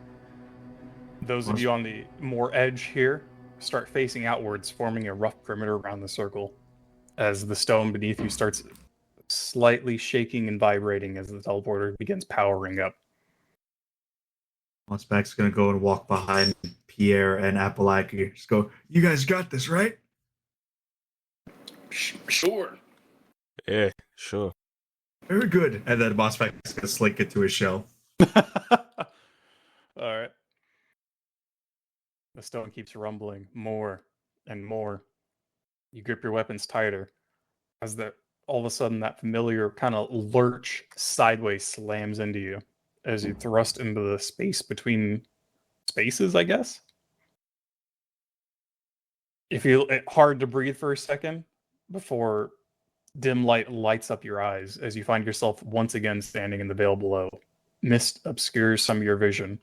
Those of you on the more edge here start facing outwards, forming a rough perimeter around the circle as the stone beneath you starts slightly shaking and vibrating as the teleporter begins powering up. Mossback's gonna go and walk behind Pierre and Apalaki. Just go, you guys got this, right? Sure. Yeah, sure. Very good. And then Mossback's gonna slink into his shell. Alright. The stone keeps rumbling more and more. You grip your weapons tighter as all of a sudden that familiar kind of lurch sideways slams into you as you thrust into the space between spaces, I guess. You feel it hard to breathe for a second before dim light lights up your eyes as you find yourself once again standing in the veil below. Mist obscures some of your vision.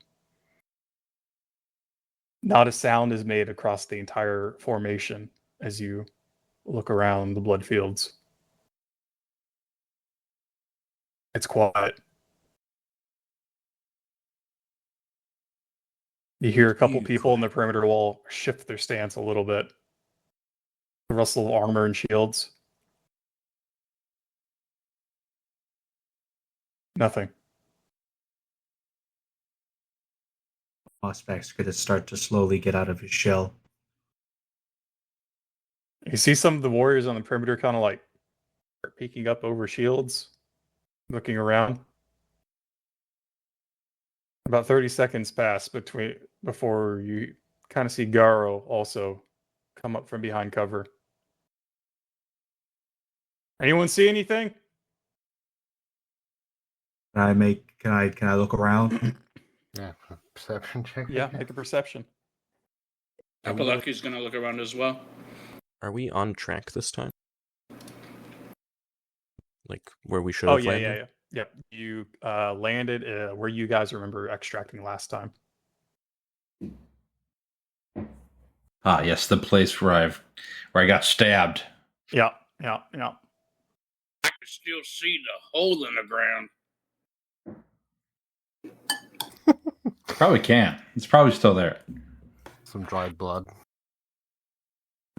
Not a sound is made across the entire formation as you look around the blood fields. It's quiet. You hear a couple people in the perimeter wall shift their stance a little bit. The rustle of armor and shields. Nothing. Mossback's gonna start to slowly get out of his shell. You see some of the warriors on the perimeter kind of like peeking up over shields, looking around. About 30 seconds pass before you kind of see Garo also come up from behind cover. Anyone see anything? Can I look around? Yeah, perception check. Yeah, make a perception. Apalaki's gonna look around as well. Are we on track this time? Like where we should Oh have yeah, landed? yeah, yeah. Yep, you landed where you guys remember extracting last time. Ah, yes, the place where I got stabbed. Yeah. I can still see the hole in the ground. Probably can't. It's probably still there. Some dried blood.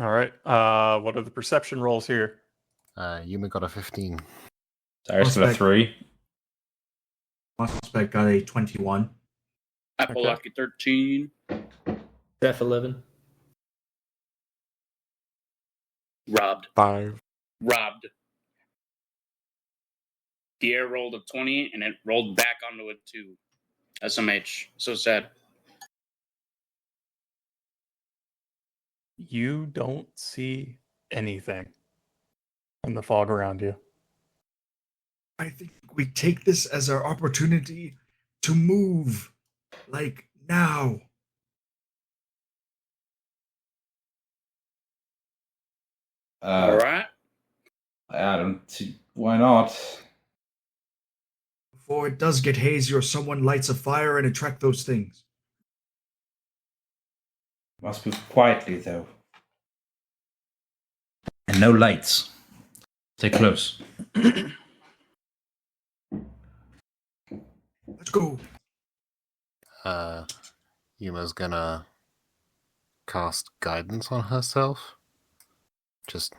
All right. What are the perception rolls here? Yuma got a 15. Cyrus got a 3. Mossback got a 21. Apalaki 13. Def 11. Robbed. 5. Robbed. Pierre rolled a 20 and it rolled back onto a 2. SMH. So sad. You don't see anything in the fog around you. I think we take this as our opportunity to move, like now. All right. I don't see why not. Before it does get hazy or someone lights a fire and attract those things. Must move quietly though. And no lights. Stay close. Let's go. Yuma's gonna cast guidance on herself. Just,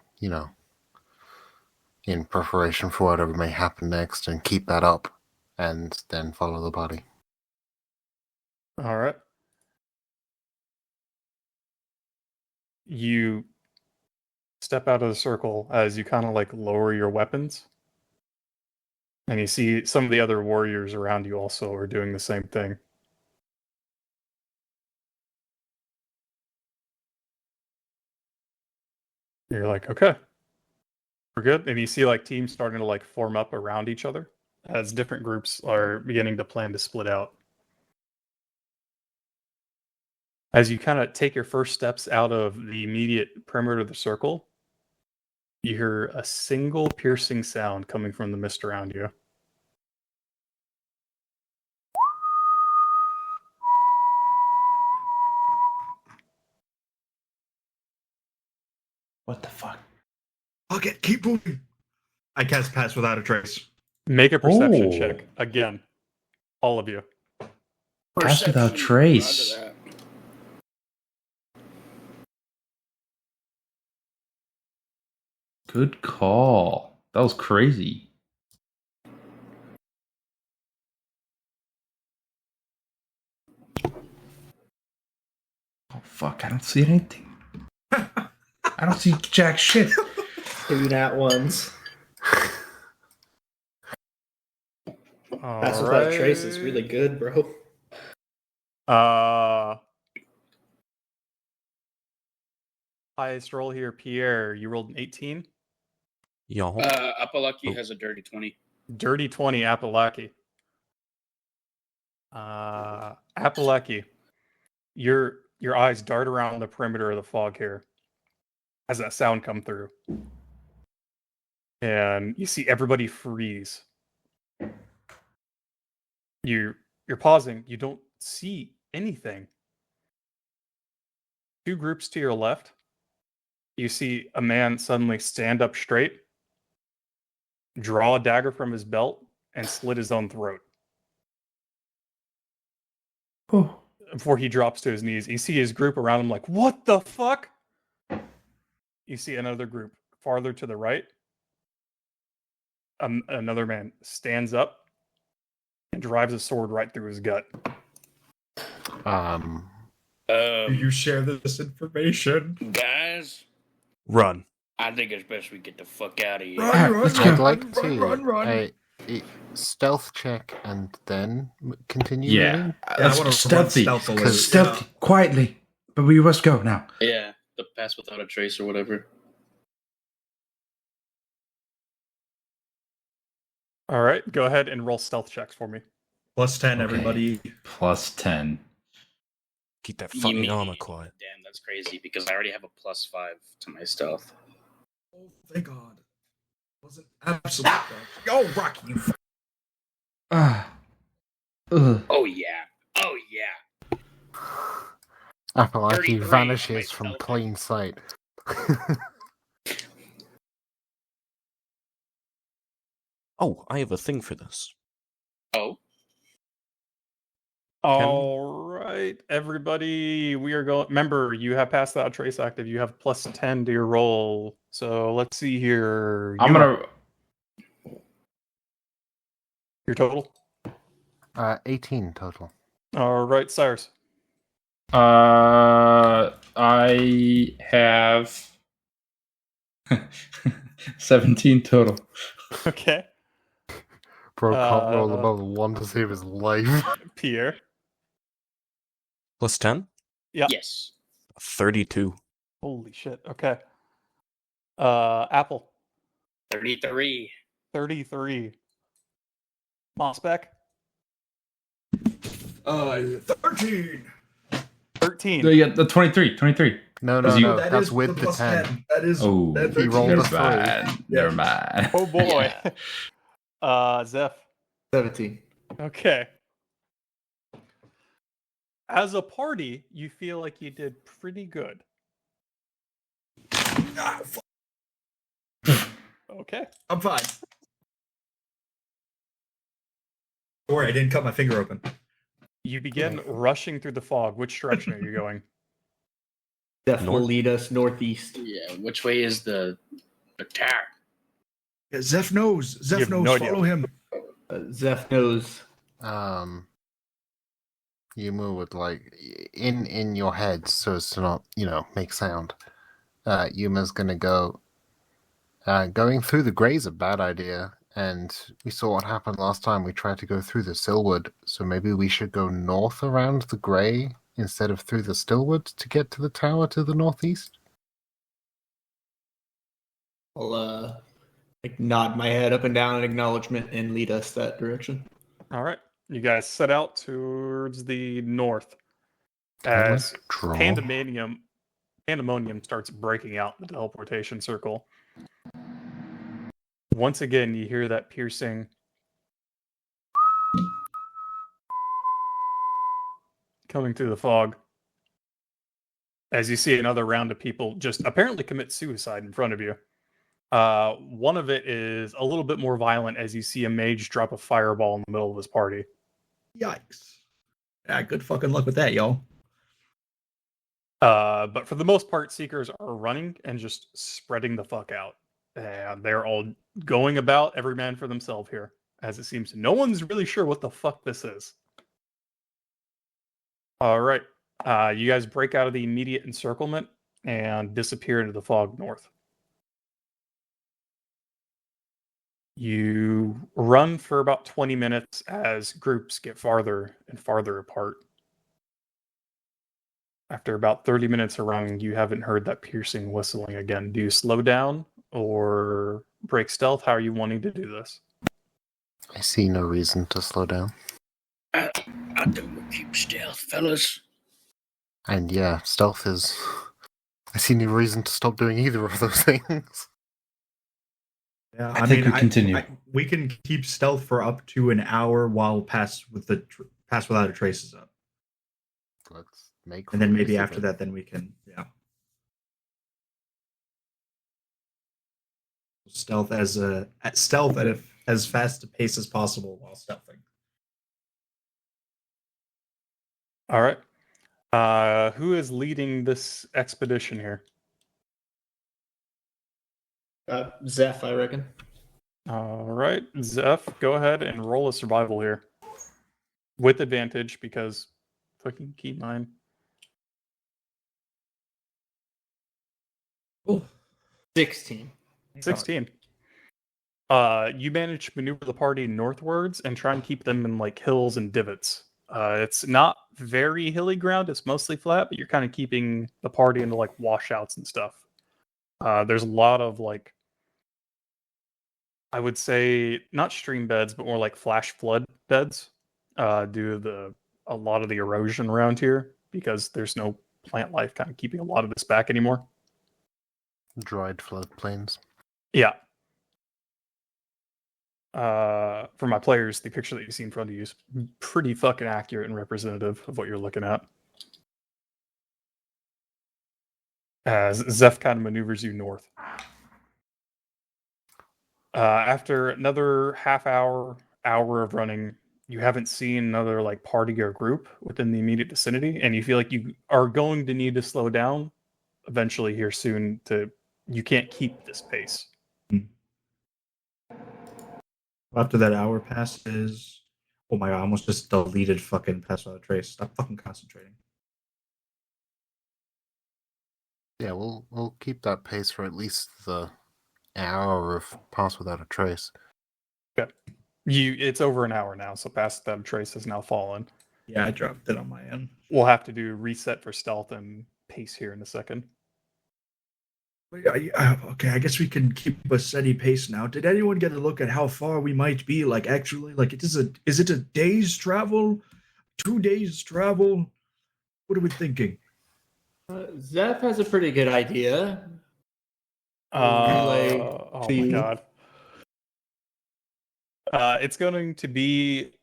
in preparation for whatever may happen next, and keep that up, and then follow the body. All right. You step out of the circle as you kind of like lower your weapons. And you see some of the other warriors around you also are doing the same thing. You're like, okay, we're good. And you see like teams starting to like form up around each other as different groups are beginning to plan to split out. As you kind of take your first steps out of the immediate perimeter of the circle, you hear a single piercing sound coming from the mist around you. What the fuck? Okay, keep moving. I cast Pass Without a Trace. Make a perception Oh. check. Again. All of you. Pass without Perception. trace. Roger that. Good call. That was crazy. Oh fuck, I don't see anything. I don't see jack shit. 2 nat ones. Pass Without a Trace is really good, bro. Highest roll here, Pierre. You rolled an 18. Y'all. Apalaki has a dirty 20. Dirty 20, Apalaki. Apalaki, your eyes dart around the perimeter of the fog here as that sound come through. And you see everybody freeze. You're pausing. You don't see anything. 2 groups to your left. You see a man suddenly stand up straight, draw a dagger from his belt, and slit his own throat. Oh. Before he drops to his knees, you see his group around him like, what the fuck? You see another group farther to the right. Another man stands up and drives a sword right through his gut. Do you share this information? Guys, Run. I think it's best we get the fuck out of here. Run, let's I'd go. like to run. stealth check and then continue Yeah. moving. I wanna run stealthy. stealthily. Stealthy. Quietly. But we must go now. Yeah, the Pass Without a Trace or whatever. All right, go ahead and roll stealth checks for me. Plus 10, Okay. everybody. Plus 10. Keep that You fucking mean- armor quiet. Damn, that's crazy because I already have a +5 to my stealth. Oh, thank God. It was an absolute Yo, Rocky, you Ah. Ugh. Oh yeah. Oh yeah. Apalaki 33 vanishes on from my stealth. plain sight. Oh, I have a thing for this. Oh. All right, everybody, we are going. Remember, you have Pass Without a Trace active. You have plus 10 to your roll. So let's see here. I'm gonna. Your total. 18 total. All right, Cyrus. I have 17 total. Okay. Bro can't roll Uh, above 1 to save his life. Pierre. Plus 10? Yeah. Yes. 32. Holy shit. Okay. Apple. 33. 33. Mossback? 13. 13. No, you got the 23. 23. No, Was you- no, That that's is with the plus 10. That is Oh, that he 13 rolled is- a 3. Never mind. Oh boy. Zeph. 17. Okay. As a party, you feel like you did pretty good. Ah, fuck. Okay. I'm fine. Don't worry, I didn't cut my finger open. You begin rushing through the fog. Which direction are you going? Zeph will North? lead us northeast. Yeah, which way is the tower? Yeah, Zeph knows. You Zeph have knows. no idea. Follow him. Zeph knows. You move with like in your head so as to not, make sound. Yuma's gonna go. Going through the gray's a bad idea, and we saw what happened last time we tried to go through the Stillwood. So maybe we should go north around the gray instead of through the Stillwood to get to the tower to the northeast. I'll nod my head up and down in acknowledgement and lead us that direction. All right. You guys set out towards the north as Draw. pandemonium starts breaking out in the teleportation circle. Once again, you hear that piercing coming through the fog as you see another round of people just apparently commit suicide in front of you. One of it is a little bit more violent as you see a mage drop a fireball in the middle of his party. Yikes. Yeah, good fucking luck with that, y'all. But for the most part, Seekers are running and just spreading the fuck out. And they're all going about, every man for themselves here, as it seems no one's really sure what the fuck this is. All right. You guys break out of the immediate encirclement and disappear into the fog north. You run for about 20 minutes as groups get farther and farther apart. After about 30 minutes of running, you haven't heard that piercing whistling again. Do you slow down or break stealth? How are you wanting to do this? I see no reason to slow down. I think we'll keep stealth, fellas. And yeah, stealth is. I see no reason to stop doing either of those things. Yeah, I think we continue. We can keep stealth for up to an hour while pass without a trace is up, Let's make. and then maybe use of after it. that, then we can stealth at as fast a pace as possible while stealthing. All right. Who is leading this expedition here? Zeph, I reckon. All right. Zeph, go ahead and roll a survival here. With advantage, because fucking keep mine. Ooh. 16. 16. You manage to maneuver the party northwards and try and keep them in like hills and divots. It's not very hilly ground, it's mostly flat, but you're kind of keeping the party into like washouts and stuff. There's a lot of like, I would say not stream beds, but more like flash flood beds, due to a lot of the erosion around here, because there's no plant life kind of keeping a lot of this back anymore. Dried floodplains. Yeah. For my players, the picture that you see in front of you is pretty fucking accurate and representative of what you're looking at. As Zeph kind of maneuvers you north. After another half hour of running, you haven't seen another like party or group within the immediate vicinity, and you feel like you are going to need to slow down eventually here soon. You can't keep this pace. After that hour passes, oh my god, I almost just deleted fucking pass without a trace. Stop fucking concentrating. Yeah, we'll keep that pace for at least the hour of pass without a trace. Okay. It's over an hour now, so Pass Without a Trace has now fallen. Yeah, I dropped it on my end. We'll have to do reset for stealth and pace here in a second. Okay, I guess we can keep a steady pace now. Did anyone get a look at how far we might be? Like, actually, like, is it a day's travel? 2 days travel? What are we thinking? Zeph has a pretty good idea. Oh my you. god. It's going to be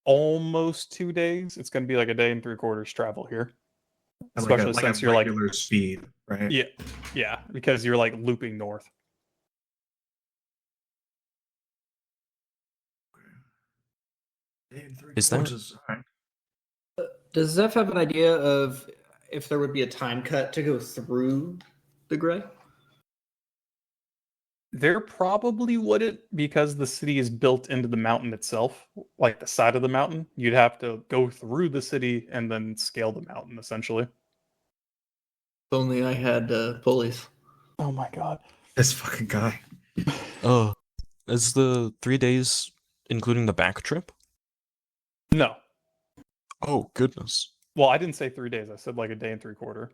almost 2 days. It's going to be like a day and 3/4 travel here. Especially like since a you're like regular speed, right? yeah, because you're like looping north. Day and three Is that- quarters. All right. Does Zeph have an idea of if there would be a time cut to go through the gray? There probably wouldn't, because the city is built into the mountain itself, like the side of the mountain. You'd have to go through the city and then scale the mountain, essentially. If only I had pulleys. Oh my god. This fucking guy. Is the 3 days including the back trip? No. Oh, goodness. Well, I didn't say 3 days. I said like a day and 3/4.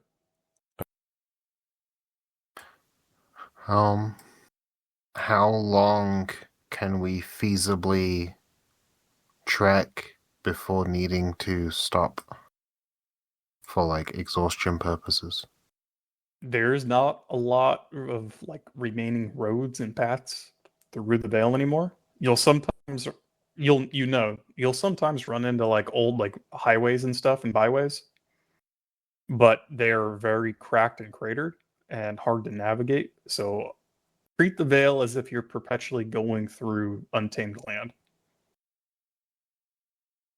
How long can we feasibly trek before needing to stop for like exhaustion purposes? There's not a lot of like remaining roads and paths through the Vale anymore. You'll sometimes run into like old like highways and stuff and byways, but they're very cracked and cratered and hard to navigate. So treat the Vale as if you're perpetually going through untamed land.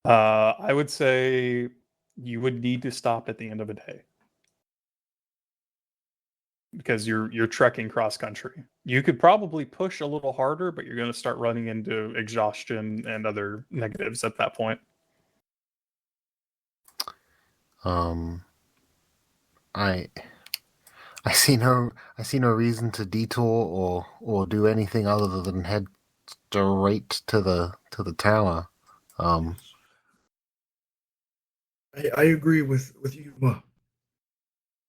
I would say you would need to stop at the end of a day, because you're trekking cross country. You could probably push a little harder, but you're going to start running into exhaustion and other negatives at that point. I see no reason to detour or do anything other than head straight to the tower. I agree with you.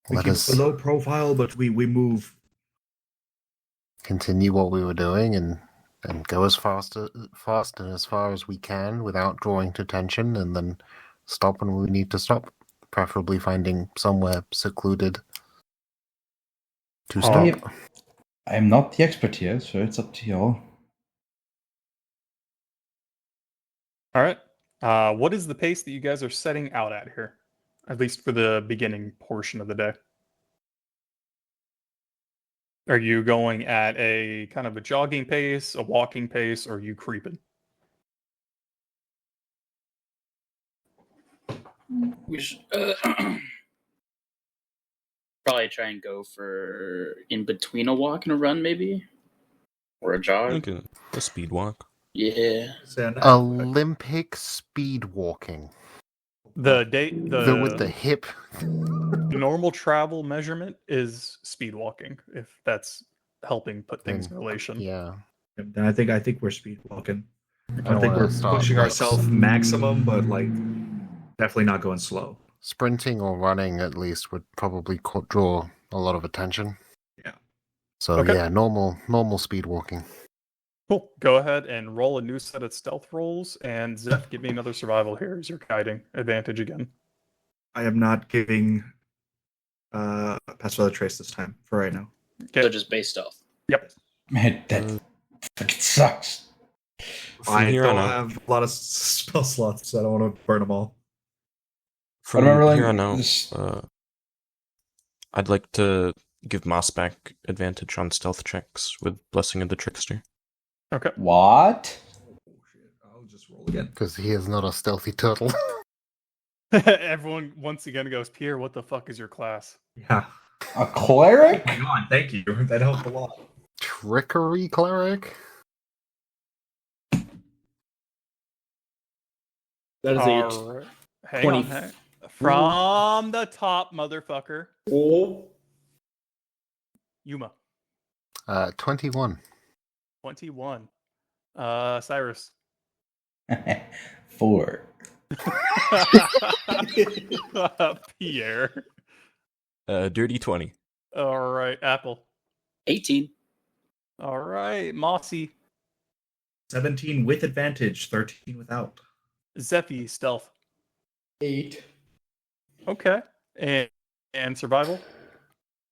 We Let keep us a low profile, but we move. continue what we were doing and go as fast and as far as we can without drawing to tension, and then stop when we need to stop, preferably finding somewhere secluded to stop. I am not the expert here, so it's up to y'all. All right. What is the pace that you guys are setting out at here? At least for the beginning portion of the day. Are you going at a kind of a jogging pace, a walking pace, or are you creeping? We should probably try and go for in between a walk and a run, maybe, or a jog. Like a speed walk. Yeah. Olympic speed walking. With the hip. normal travel measurement is speed walking, if that's helping put things in relation. Yeah. Then I think we're speed walking. I don't don't think wanna we're start, pushing like, ourselves maximum, but like definitely not going slow. Sprinting or running at least would probably draw a lot of attention. Yeah. So Okay. yeah, normal speed walking. Cool. Go ahead and roll a new set of stealth rolls, and Zeph, give me another survival here as your guiding advantage again. I am not giving pass without a trace this time for right now. So just base stealth. Yep. Man, that fucking sucks. From I here on don't out, have a lot of spell slots, so I don't want to burn them all. from What am I rolling? here on out, This- I'd like to give Mossback advantage on stealth checks with Blessing of the Trickster. Okay. What? Oh shit! I'll just roll again. Because he is not a stealthy turtle. Everyone once again goes, Pierre, what the fuck is your class? Yeah. A cleric? Hang on, thank you. That helped a lot. Trickery cleric? That is All right. Hang on, 20. hang- From the top, motherfucker. Oh, Yuma. 21. 21. Cyrus. 4. Pierre. Dirty 20. All right, Apple. 18. All right, Mossy, 17 with advantage, 13 without. Zephy, stealth. 8. Okay, and survival.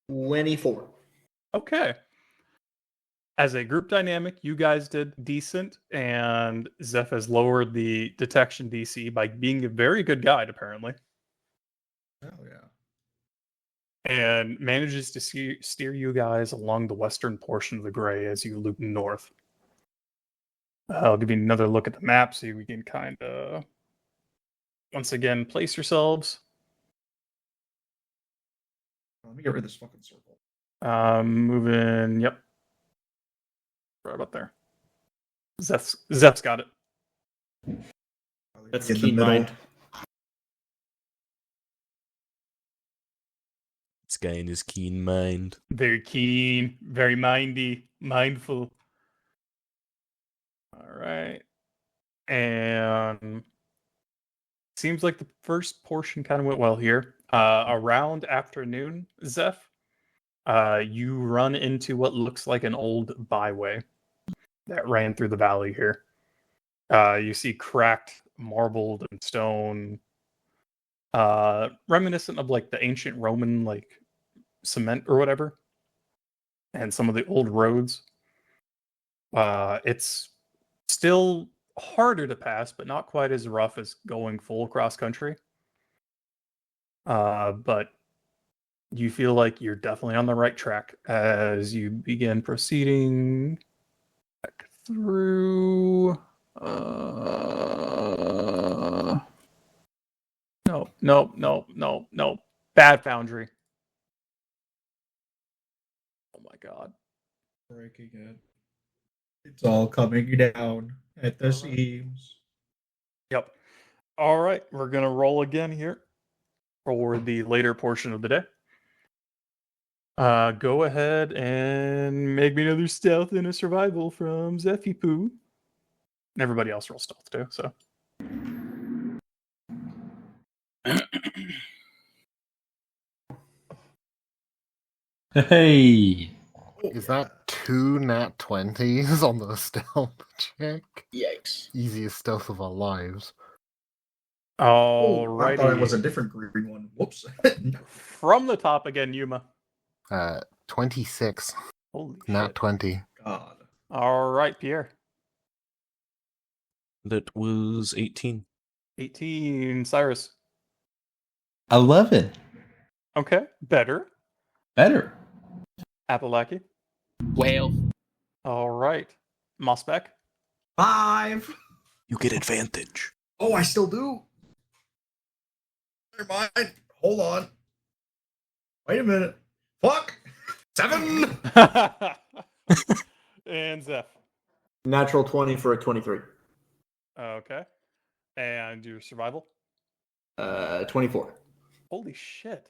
24. Okay. As a group dynamic, you guys did decent, and Zeph has lowered the detection DC by being a very good guide, apparently, Oh, yeah. and manages to steer you guys along the western portion of the Gray as you loop north. I'll give you another look at the map so we can kind of, once again, place yourselves. Let me get rid of this fucking circle. Moving, yep. Right about there. Zeph's got it. That's In the keen middle. mind. This guy in his keen mind. Very keen, very mindful. All right. And seems like the first portion kind of went well here. Around afternoon, Zeph, you run into what looks like an old byway that ran through the valley here. You see cracked marbled and stone, reminiscent of like the ancient Roman like cement or whatever, and some of the old roads. It's still harder to pass, but not quite as rough as going full cross country. But you feel like you're definitely on the right track as you begin proceeding back through. No. Bad Foundry. Oh my god. Breaking it. It's all coming down at the seams. Yep. All right, we're gonna roll again here for the later portion of the day. Go ahead and make me another stealth and a survival from Zeffy Poo. And everybody else roll stealth too, so. Hey. Is that 2 nat 20s on the stealth check? Yikes. Easiest stealth of our lives. All I thought it was a righty. different green one. Whoops. From the top again, Yuma. 26. Holy Nat shit. 20. God. All right, Pierre. That was 18. 18, Cyrus. 11. Okay, better. Better. Appalachia. Whale. All right. Mossback. 5. You get advantage. Oh, I still do. Never mind. Hold on. Wait a minute. Fuck. 7. And Zeph. Natural 20 for a 23. Okay. And your survival? 24. Holy shit.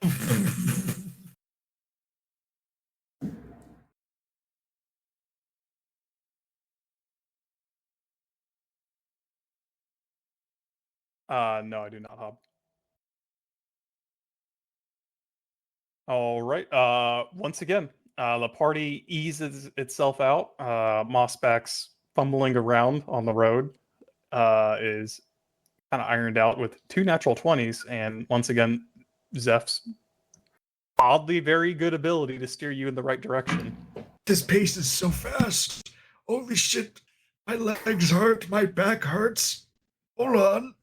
No, I do not, Hob. All right. Once again, the party eases itself out. Mossback's fumbling around on the road is kind of ironed out with 2 natural 20s, and once again, Zeph's oddly very good ability to steer you in the right direction. This pace is so fast. Holy shit. My legs hurt. My back hurts. Hold on.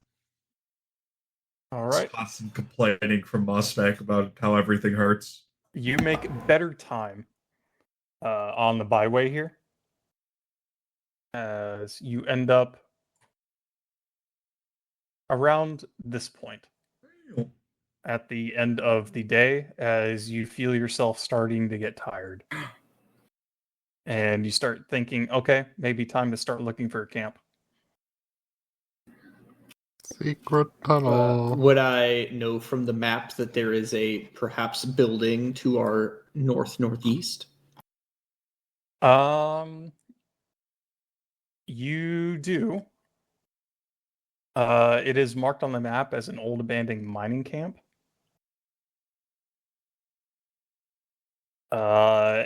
All right. Constant complaining from Mossback about how everything hurts. You make better time on the byway here as you end up around this point at the end of the day as you feel yourself starting to get tired. And you start thinking, okay, maybe time to start looking for a camp. Secret tunnel. Would I know from the map that there is a perhaps building to our northeast? You do. It is marked on the map as an old abandoned mining camp.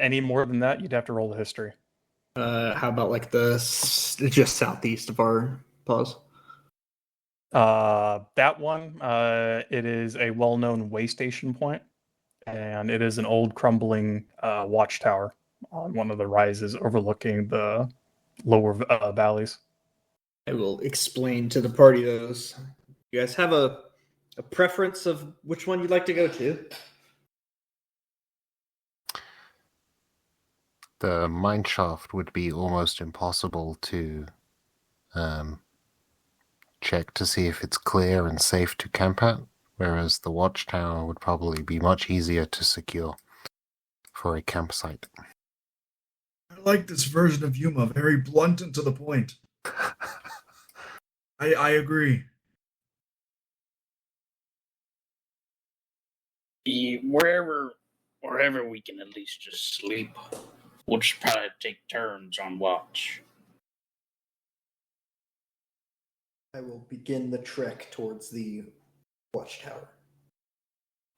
Any more than that, you'd have to roll the history. How about like just southeast of our pause? That one, it is a well-known way station point, and it is an old crumbling watchtower on one of the rises overlooking the lower valleys. I will explain to the party those. You guys have a preference of which one you'd like to go to? The mine shaft would be almost impossible to check to see if it's clear and safe to camp at, whereas the watchtower would probably be much easier to secure for a campsite. I like this version of Yuma, very blunt and to the point. I agree. Wherever we can at least just sleep. We'll just probably take turns on watch. I will begin the trek towards the watchtower.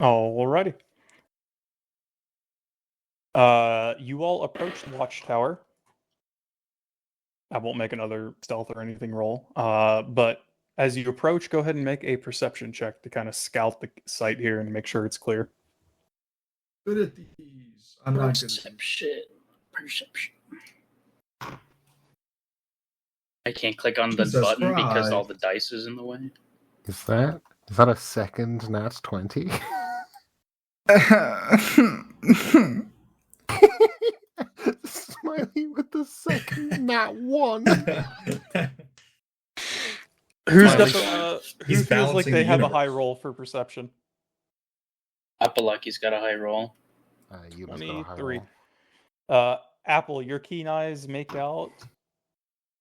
Alrighty. You all approach the watchtower. I won't make another stealth or anything roll. But as you approach, go ahead and make a perception check to kind of scout the site here and make sure it's clear. Good at these. I'm not good at Perception. I can't click on the Jesus button because Christ. all the dice is in the way. Is that a second nat 20? Smiley with the second nat 1. Who's Smiley. got who He's feels like balancing they the have a universe. high roll for perception? Apalaki's got a high roll. You must got a high 23. roll. Apple, your keen eyes make out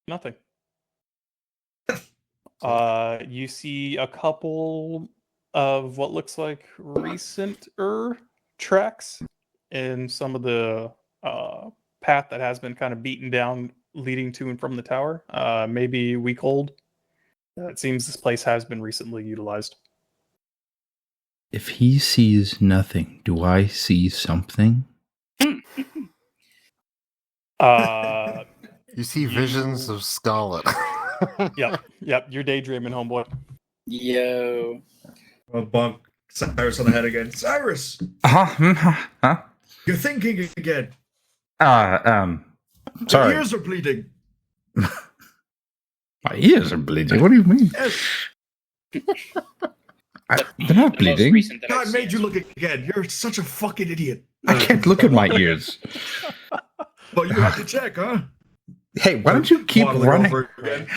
nothing. You see a couple of what looks like recent-er tracks in some of the path that has been kind of beaten down leading to and from the tower. Maybe week old. It seems this place has been recently utilized. If he sees nothing, do I see something? You see visions of Scarlet. Yep. You're daydreaming, homeboy. Yo. I'll bonk Cyrus on the head again. Cyrus! Huh? You're thinking again. Sorry. Your ears are bleeding. My ears are bleeding. What do you mean? Yes. They're not bleeding. God made you look again. You're such a fucking idiot. I can't look at my ears. Well, you have to check, huh? Hey, why don't you keep Waddling running? over again.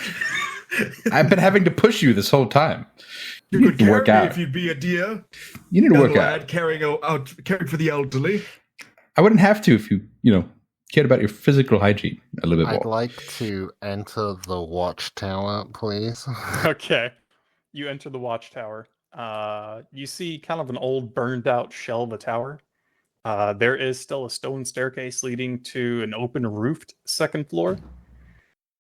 I've been having to push you this whole time. You You could need to carry work me out. if you'd be a deer. You need to Young work lad out. caring for the elderly. I wouldn't have to if you cared about your physical hygiene a little bit I'd more. like to enter the watchtower, please. Okay. You enter the watchtower. You see kind of an old burned out shell of a tower. There is still a stone staircase leading to an open roofed second floor.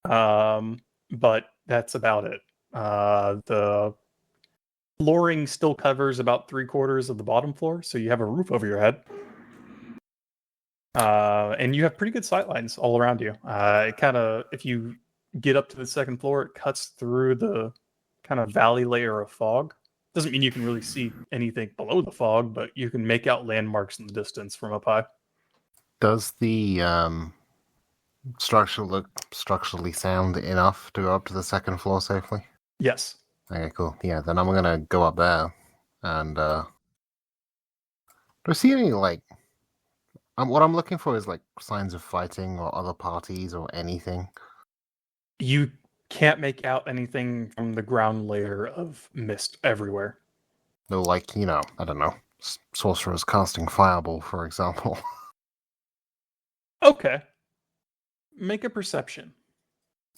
But that's about it. The flooring still covers about 3/4 of the bottom floor, so you have a roof over your head. And you have pretty good sight lines all around you. It kind of, if you get up to the second floor, it cuts through the kind of valley layer of fog. Doesn't mean you can really see anything below the fog, but you can make out landmarks in the distance from up high. Does the structure look structurally sound enough to go up to the second floor safely? Yes. Okay, cool. Yeah, then I'm gonna go up there and do I see any what I'm looking for is signs of fighting or other parties or anything. You can't make out anything from the ground layer of mist everywhere. No, I don't know, sorcerers casting fireball, for example. Okay. Make a perception.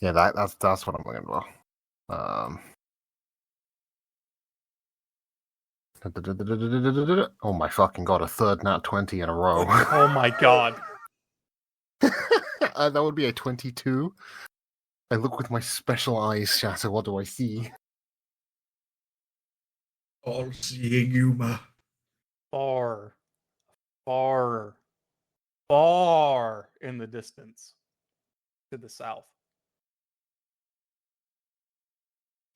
Yeah, that's what I'm looking for. Oh my fucking god, a third nat 20 in a row. Oh my god. That would be a 22. I look with my special eyes, Shatter. What do I see? All-seeing Yuma. Far far in the distance to the south.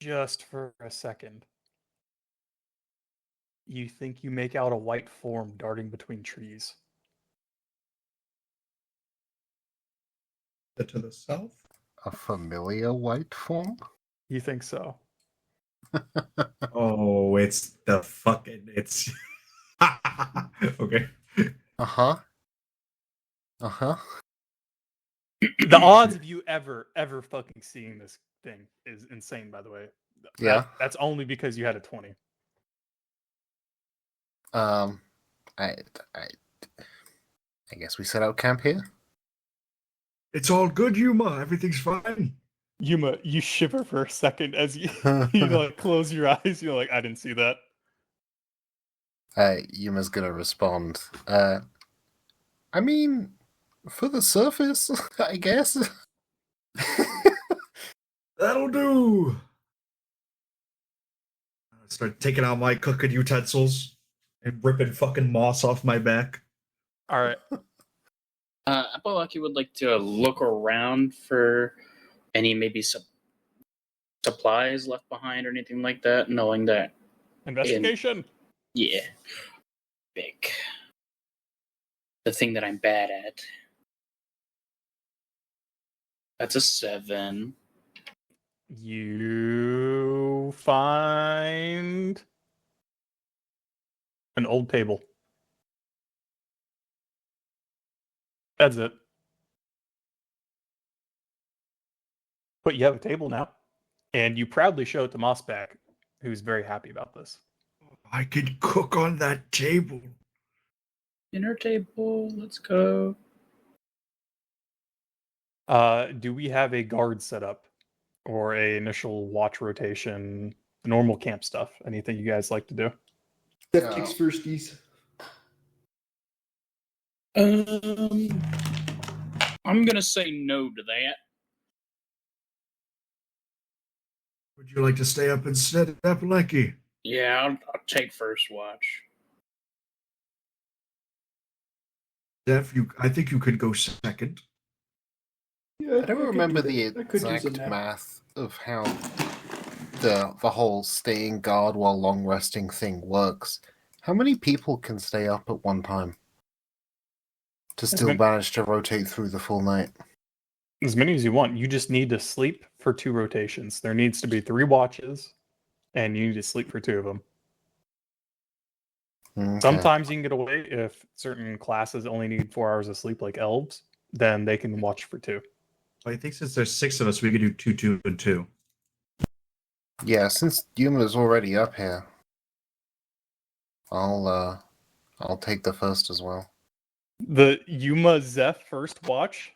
Just for a second, you think you make out a white form darting between trees. To the south. A familiar white form? You think so? Oh, it's the fucking it's. Okay. Uh-huh. Uh-huh. The odds of you ever fucking seeing this thing is insane, by the way. Yeah. That's only because you had a 20. I guess we set out camp here. It's all good, Yuma. Everything's fine. Yuma, you shiver for a second as you like close your eyes. You're like, I didn't see that. Yuma's gonna respond. I mean, for the surface, I guess. That'll do. I start taking out my cooking utensils and ripping fucking moss off my back. All right. Apolaki would like to look around for any maybe supplies left behind or anything like that, knowing that. Investigation. Yeah. Big. The thing that I'm bad at. That's a 7. You find an old table. That's it. But you have a table now. And you proudly show it to Mossback, who's very happy about this. I could cook on that table. Dinner table, let's go. Do we have a guard set up? Or a initial watch rotation, normal camp stuff? Anything you guys like to do? Step kicks firsties. I'm gonna say no to that. Would you like to stay up instead, Apalaki? Yeah, I'll take first watch. Def, I think you could go second. Yeah, I don't remember the I could use a exact nap. math of how the whole staying guard while long resting thing works. How many people can stay up at one time to still many- manage to rotate through the full night? As many as you want. You just need to sleep for 2 rotations. There needs to be 3 watches, and you need to sleep for 2 of them. Okay. Sometimes you can get away if certain classes only need 4 hours of sleep, like elves. Then they can watch for 2. I think since there's 6 of us, we could do 2, 2, and 2. Yeah, since Yuma's already up here, I'll take the first as well. The Yuma Zeph first watch.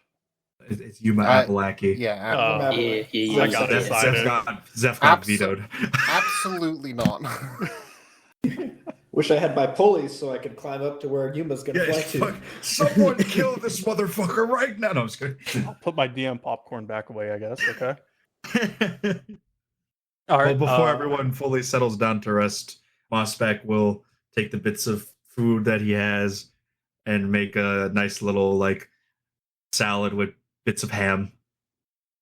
It's Yuma I- Apalaki. Yeah, Oh, Yeah. I got excited. Zeph got Abso- vetoed. absolutely not. Wish I had my pulleys so I could climb up to where Yuma's gonna fly Yes, to. fuck. Someone kill this motherfucker right now. No, I'm just kidding. I'll put my DM popcorn back away, I guess. Okay. All Well, right. before everyone fully settles down to rest, Mossback will take the bits of food that he has and make a nice little like salad with bits of ham.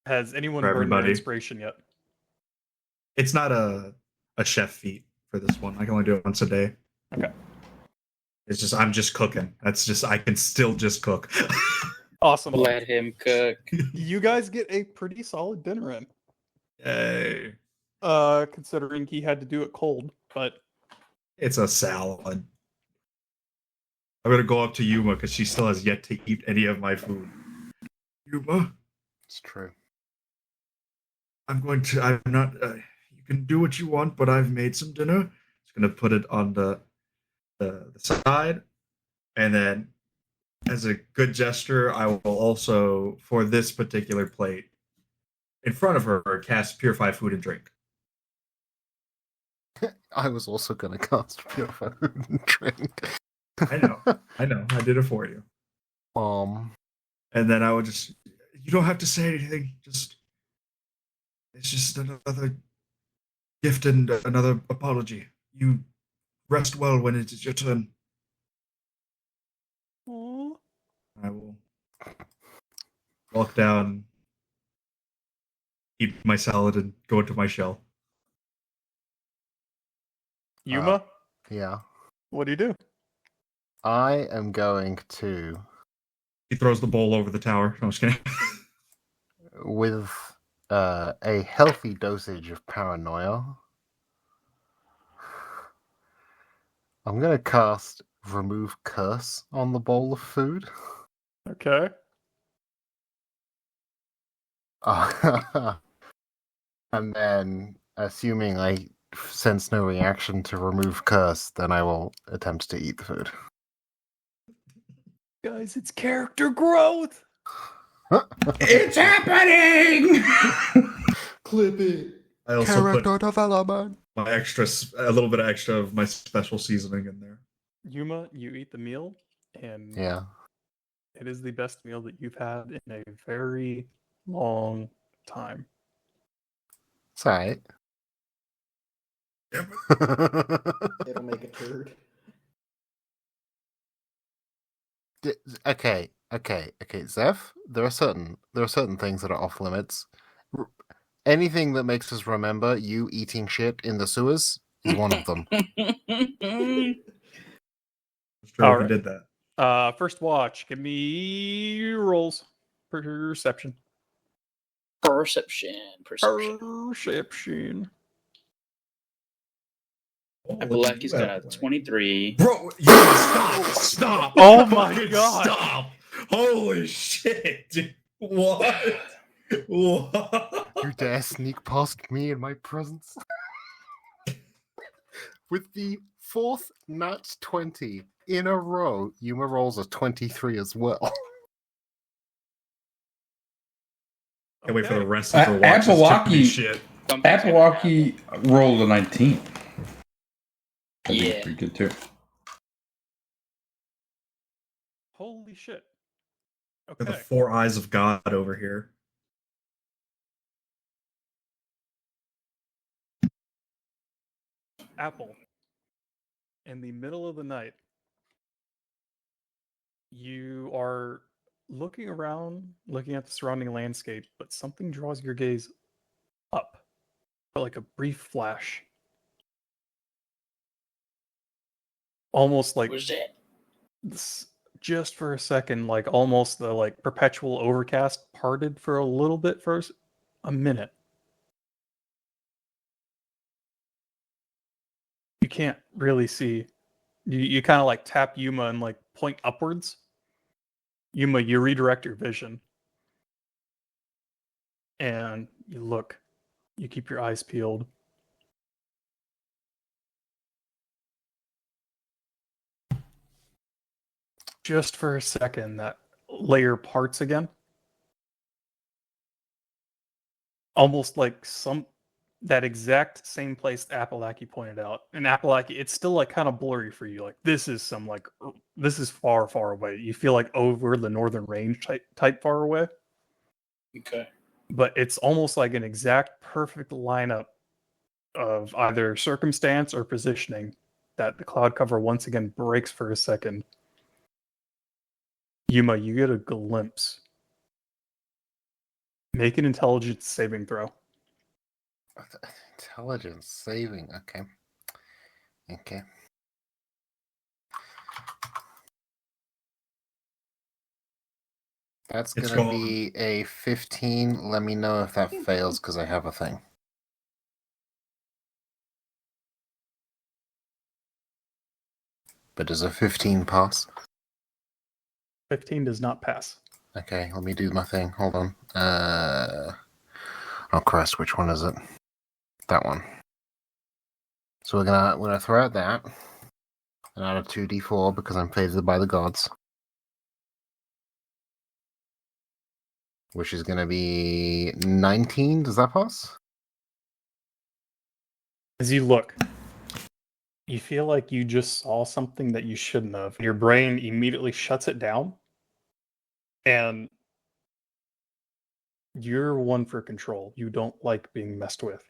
Has anyone for burned their everybody. inspiration yet? It's not a chef feat for this one. I can only do it once a day. Okay. It's just I'm just cooking. That's just I can still just cook. Awesome. Let him cook. You guys get a pretty solid dinner in. Yay. Considering he had to do it cold, but It's a salad. I'm gonna go up to Yuma because she still has yet to eat any of my food. Yuma, It's true. I'm not. You can do what you want, but I've made some dinner. Just gonna put it on the side, and then, as a good gesture, I will also, for this particular plate, in front of her, cast Purify Food and Drink. I was also going to cast Purify Food and Drink. I know. I did it for you. And then I would just. You don't have to say anything. It's just another gift and another apology. You rest well when it is your turn. Aw. I will walk down, eat my salad, and go into my shell. Yuma, Yeah. what do you do? I am going to, He throws the bowl over the tower. No, I'm just kidding. with a healthy dosage of paranoia, I'm going to cast Remove Curse on the bowl of food. Okay. And then, assuming I sense no reaction to Remove Curse, then I will attempt to eat the food. Guys, it's character growth. It's happening. Clip it. I also put development. my a little bit of extra of my special seasoning in there. Yuma, you eat the meal, and Yeah. it is the best meal that you've had in a very long time. It's alright. It'll make a turd. Okay, Zeph. There are certain things that are off limits. Anything that makes us remember you eating shit in the sewers is one of them. It's true All if right. he did that. First watch. Give me rolls. Perception. Perception. Perception. Apalachi's got 23. Bro, stop! Oh my Fucking God. Stop! Holy shit, dude. What? What? You dare sneak past me in my presence? With the fourth nat 20 in a row, Yuma rolls a 23 as well. Can't wait for the rest of the watches to Apalaki- be shit. Apalaki rolled a 19. I think Yeah. it's pretty good too. Holy shit. Got the Okay. four eyes of God over here. Apple. In the middle of the night, you are looking around, looking at the surrounding landscape, but something draws your gaze up for like a brief flash. Almost like What's that? just for a second, like almost the like perpetual overcast parted for a little bit, for a minute. You can't really see. You kind of like tap Yuma and like point upwards. Yuma, you redirect your vision. And you look. You keep your eyes peeled. Just for a second, that layer parts again. Almost like that exact same place Apalaki pointed out. And Apalaki, it's still like kind of blurry for you. Like this is far, far away. You feel like over the northern range type far away. Okay. But it's almost like an exact perfect lineup of either circumstance or positioning that the cloud cover once again breaks for a second. Yuma, you get a glimpse. Make an intelligence saving throw. Intelligence saving. Okay. That's It's gonna gone. be a 15. Let me know if that fails because I have a thing. But does a 15 pass? 15 does not pass. Okay, let me do my thing. Hold on. Oh Christ, which one is it? That one. So we're gonna throw out that. And add a 2d4 because I'm favored by the gods. Which is gonna be 19. Does that pass? As you look, you feel like you just saw something that you shouldn't have. Your brain immediately shuts it down. And you're one for control. You don't like being messed with.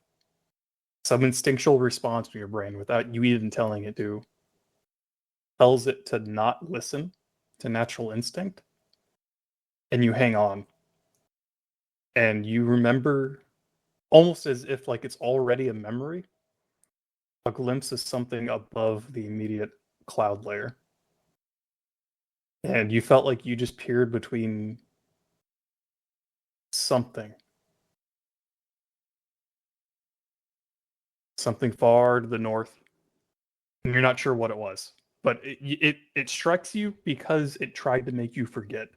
Some instinctual response to your brain without you even telling it to tells it to not listen to natural instinct and you hang on. And you remember, almost as if like it's already a memory, a glimpse of something above the immediate cloud layer. And you felt like you just peered between something far to the north, and you're not sure what it was, but it strikes you because it tried to make you forget.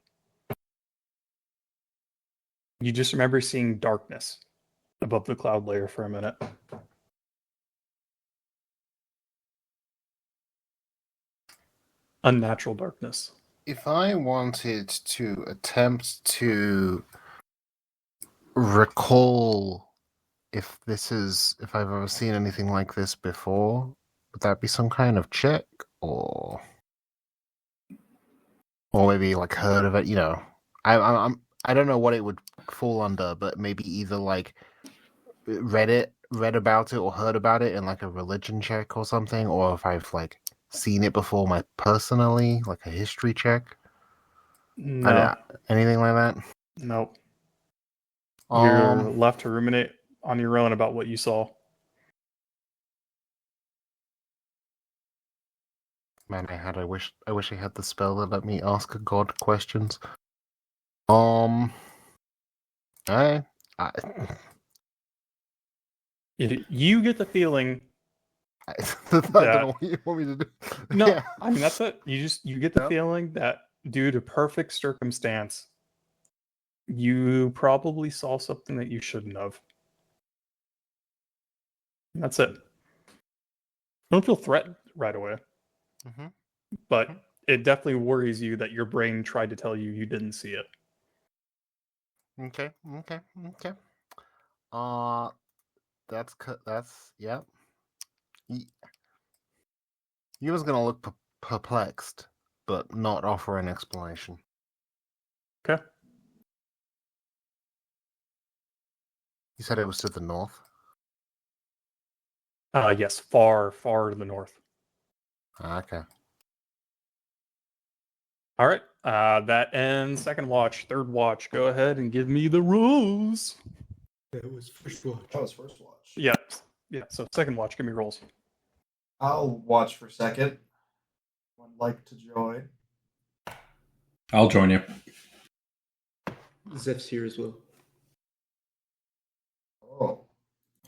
You just remember seeing darkness above the cloud layer for a minute. Unnatural darkness. If I wanted to attempt to recall if I've ever seen anything like this before, would that be some kind of check, or maybe like heard of it? I don't know what it would fall under, but maybe either like read about it or heard about it in like a religion check or something, or if I've like seen it before personally, like a history check. No. Anything like that? Nope. You're left to ruminate on your own about what you saw. Man, I wish I had the spell that let me ask a god questions. You get the feeling. I don't know what you want me to do. No, Yeah. I mean that's it. You get the feeling that due to perfect circumstance, you probably saw something that you shouldn't have. And that's it. I don't feel threatened right away, but it definitely worries you that your brain tried to tell you you didn't see it. Okay. That's yeah. You was gonna look perplexed, but not offer an explanation. Okay. You said it was to the north? Yes, far to the north. Okay. All right. That ends second watch. Third watch. Go ahead and give me the rules. That was first watch. That was first watch. Yeah. So second watch. Give me rolls. I'll watch for second. Would like to join. I'll join you. Zeph's here as well. Oh.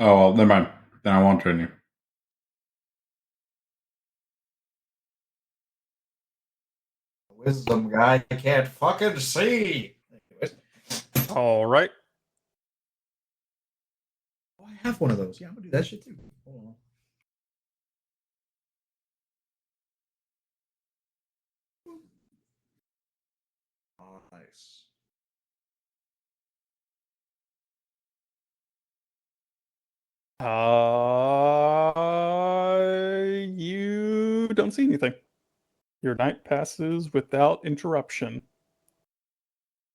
Oh, well, never mind. Then I won't join you. Wisdom guy can't fucking see. All right. Oh, I have one of those. Yeah, I'm gonna do that shit too. Hold on. Oh, nice. You don't see anything. Your night passes without interruption.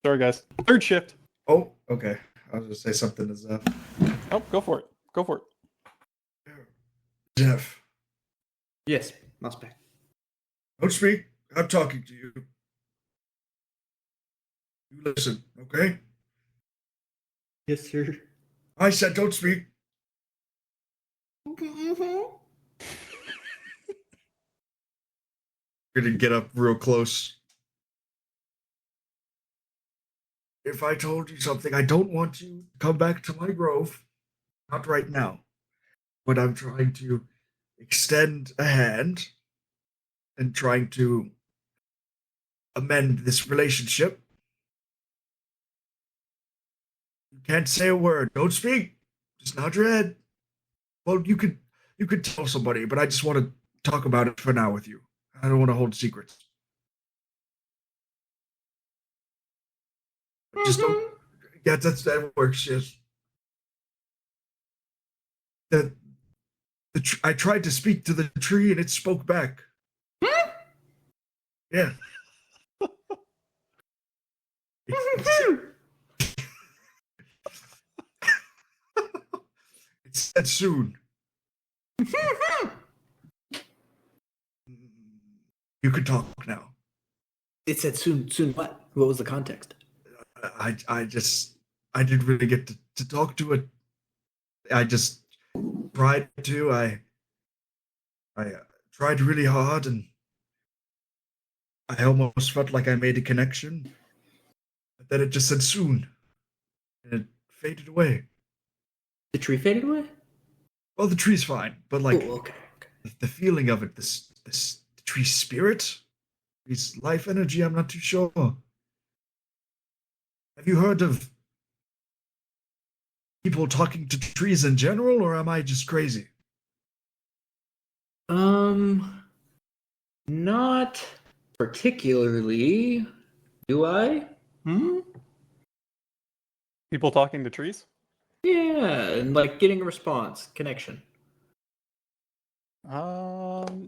Sorry, guys. Third shift. Oh, okay. I was gonna say something to Zeph. Oh, go for it. Go for it. Zeph, Yes, mouse back. don't speak. I'm talking to you. You listen, okay? Yes, sir. I said don't speak. Gonna get up real close. If I told you something, I don't want you to come back to my grove. Not right now. But I'm trying to extend a hand and trying to amend this relationship. You can't say a word. Don't speak. Just nod your head. Well, you could tell somebody, but I just want to talk about it for now with you. I don't want to hold secrets. Just don't. Yeah, that works. Yes. I tried to speak to the tree and it spoke back. Yeah. It said soon. You can talk now. It said soon. Soon what? What was the context? I didn't really get to talk to it. I just tried to. I tried really hard, and I almost felt like I made a connection. But then it just said soon, and it faded away. The tree faded away? Well, the tree's fine, but like Oh, okay. the feeling of it, this tree spirit, tree's life energy. I'm not too sure. Have you heard of people talking to trees in general, or am I just crazy? Not particularly. Do I? People talking to trees? Yeah, and like getting a response, connection.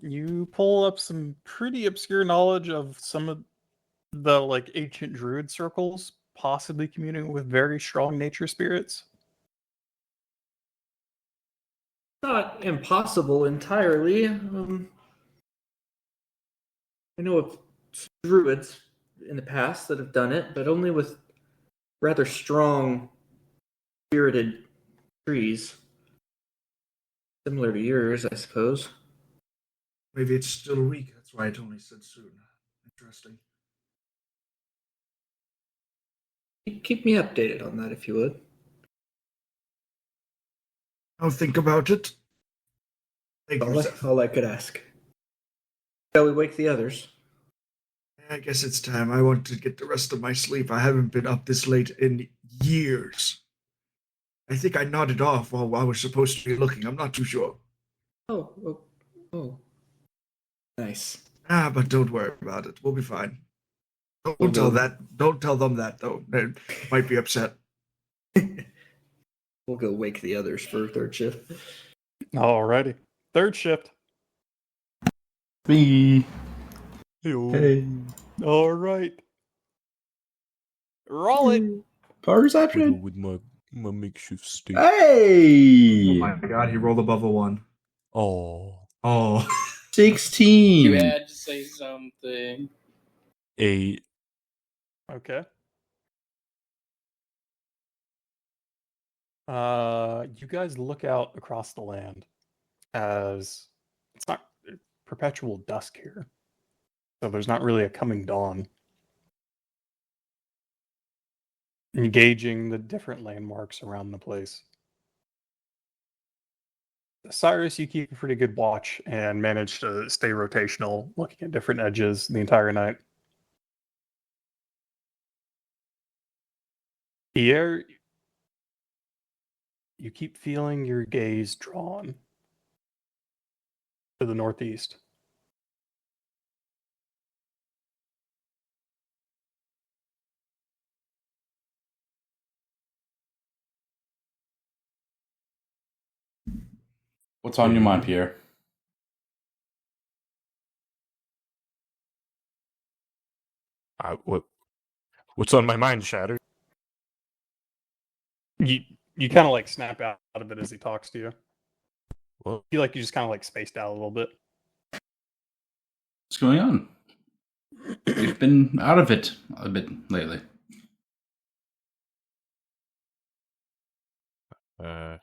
You pull up some pretty obscure knowledge of some of the like ancient druid circles, possibly communing with very strong nature spirits. Not impossible entirely. I know of druids in the past that have done it, but only with rather strong, spirited trees. Similar to yours, I suppose. Maybe it's still weak. That's why it only said soon. Interesting. Keep me updated on that if you would. I'll think about it. Thank you. All I could ask. Shall we wake the others? I guess it's time. I want to get the rest of my sleep. I haven't been up this late in years. I think I nodded off while I was supposed to be looking. I'm not too sure. Oh. Nice. But don't worry about it. We'll be fine. Don't tell them that though. They might be upset. We'll go wake the others for third shift. Alrighty. Third shift. Me. Hey. Alright. Roll it. Power reception. With my makeshift stick. Hey. Oh my god, he rolled above a 1. Oh. 16. You had to say something. 8. Okay. You guys look out across the land as it's not perpetual dusk here. So there's not really a coming dawn. Engaging the different landmarks around the place. Cyrus, you keep a pretty good watch and manage to stay rotational, looking at different edges the entire night. Pierre, you keep feeling your gaze drawn to the northeast. What's on your mind, Pierre? What's on my mind, Shatter? You kind of like snap out of it as he talks to you. Well, You feel like you just kind of like spaced out a little bit. What's going on? We've been out of it a bit lately. I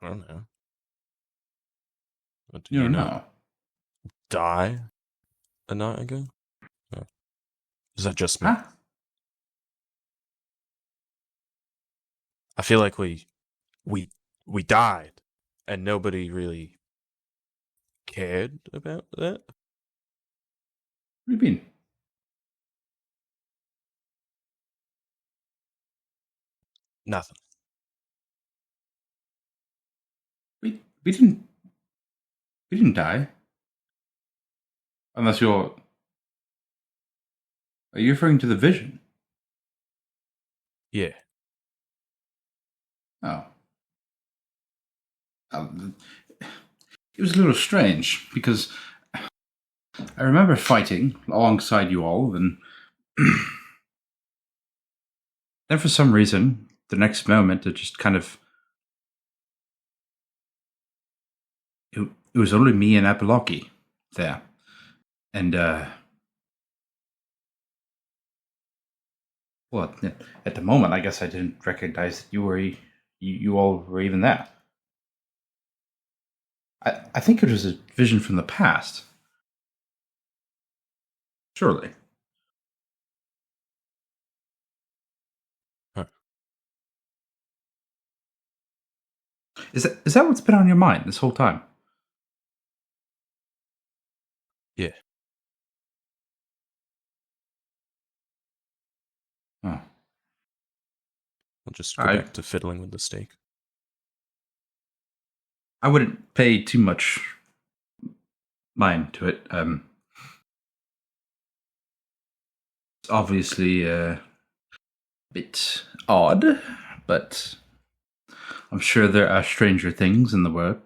don't know. What, You don't know. Die a night ago? No. Is that just me? Huh? I feel like we died, and nobody really cared about that. What do you mean? Nothing. We didn't die. Unless are you referring to the vision? Yeah. Oh. It was a little strange because I remember fighting alongside you all, and then for some reason, the next moment, it just kind of it was only me and Apolloki there, and Well, at the moment, I guess I didn't recognize that you all were even there. I think it was a vision from the past. Surely. Huh. Is that what's been on your mind this whole time? Yeah. Oh. I'll just go I- back to fiddling with the steak. I wouldn't pay too much mind to it. It's obviously a bit odd, but I'm sure there are stranger things in the world.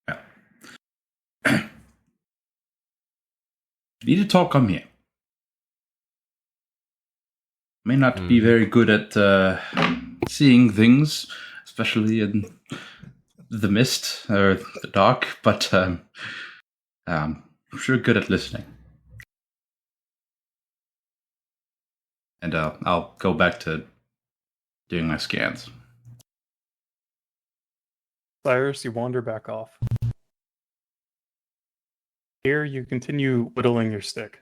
Yeah. If you need to talk, I'm here. May not be very good at seeing things, especially in the mist or the dark, but I'm sure good at listening. And I'll go back to doing my scans. Cyrus, you wander back off. Here, you continue whittling your stick.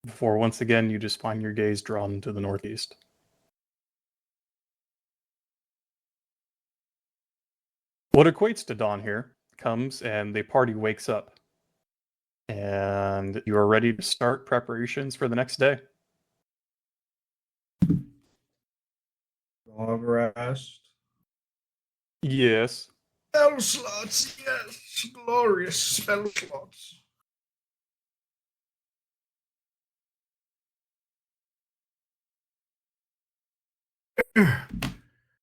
Before once again, you just find your gaze drawn to the northeast. What equates to dawn here comes and the party wakes up. And you are ready to start preparations for the next day. Long rest. Yes. Spell slots, yes. Glorious spell slots.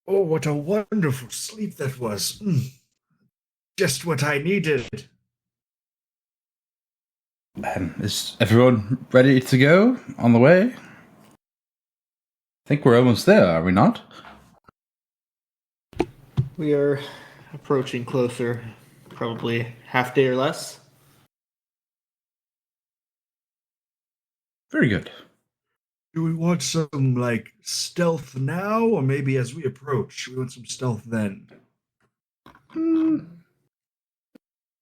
Oh, what a wonderful sleep that was. Just what I needed. Is everyone ready to go on the way? I think we're almost there, are we not? We are approaching closer, probably half day or less. Very good. Do we want some, like, stealth now, or maybe as we approach? We want some stealth then.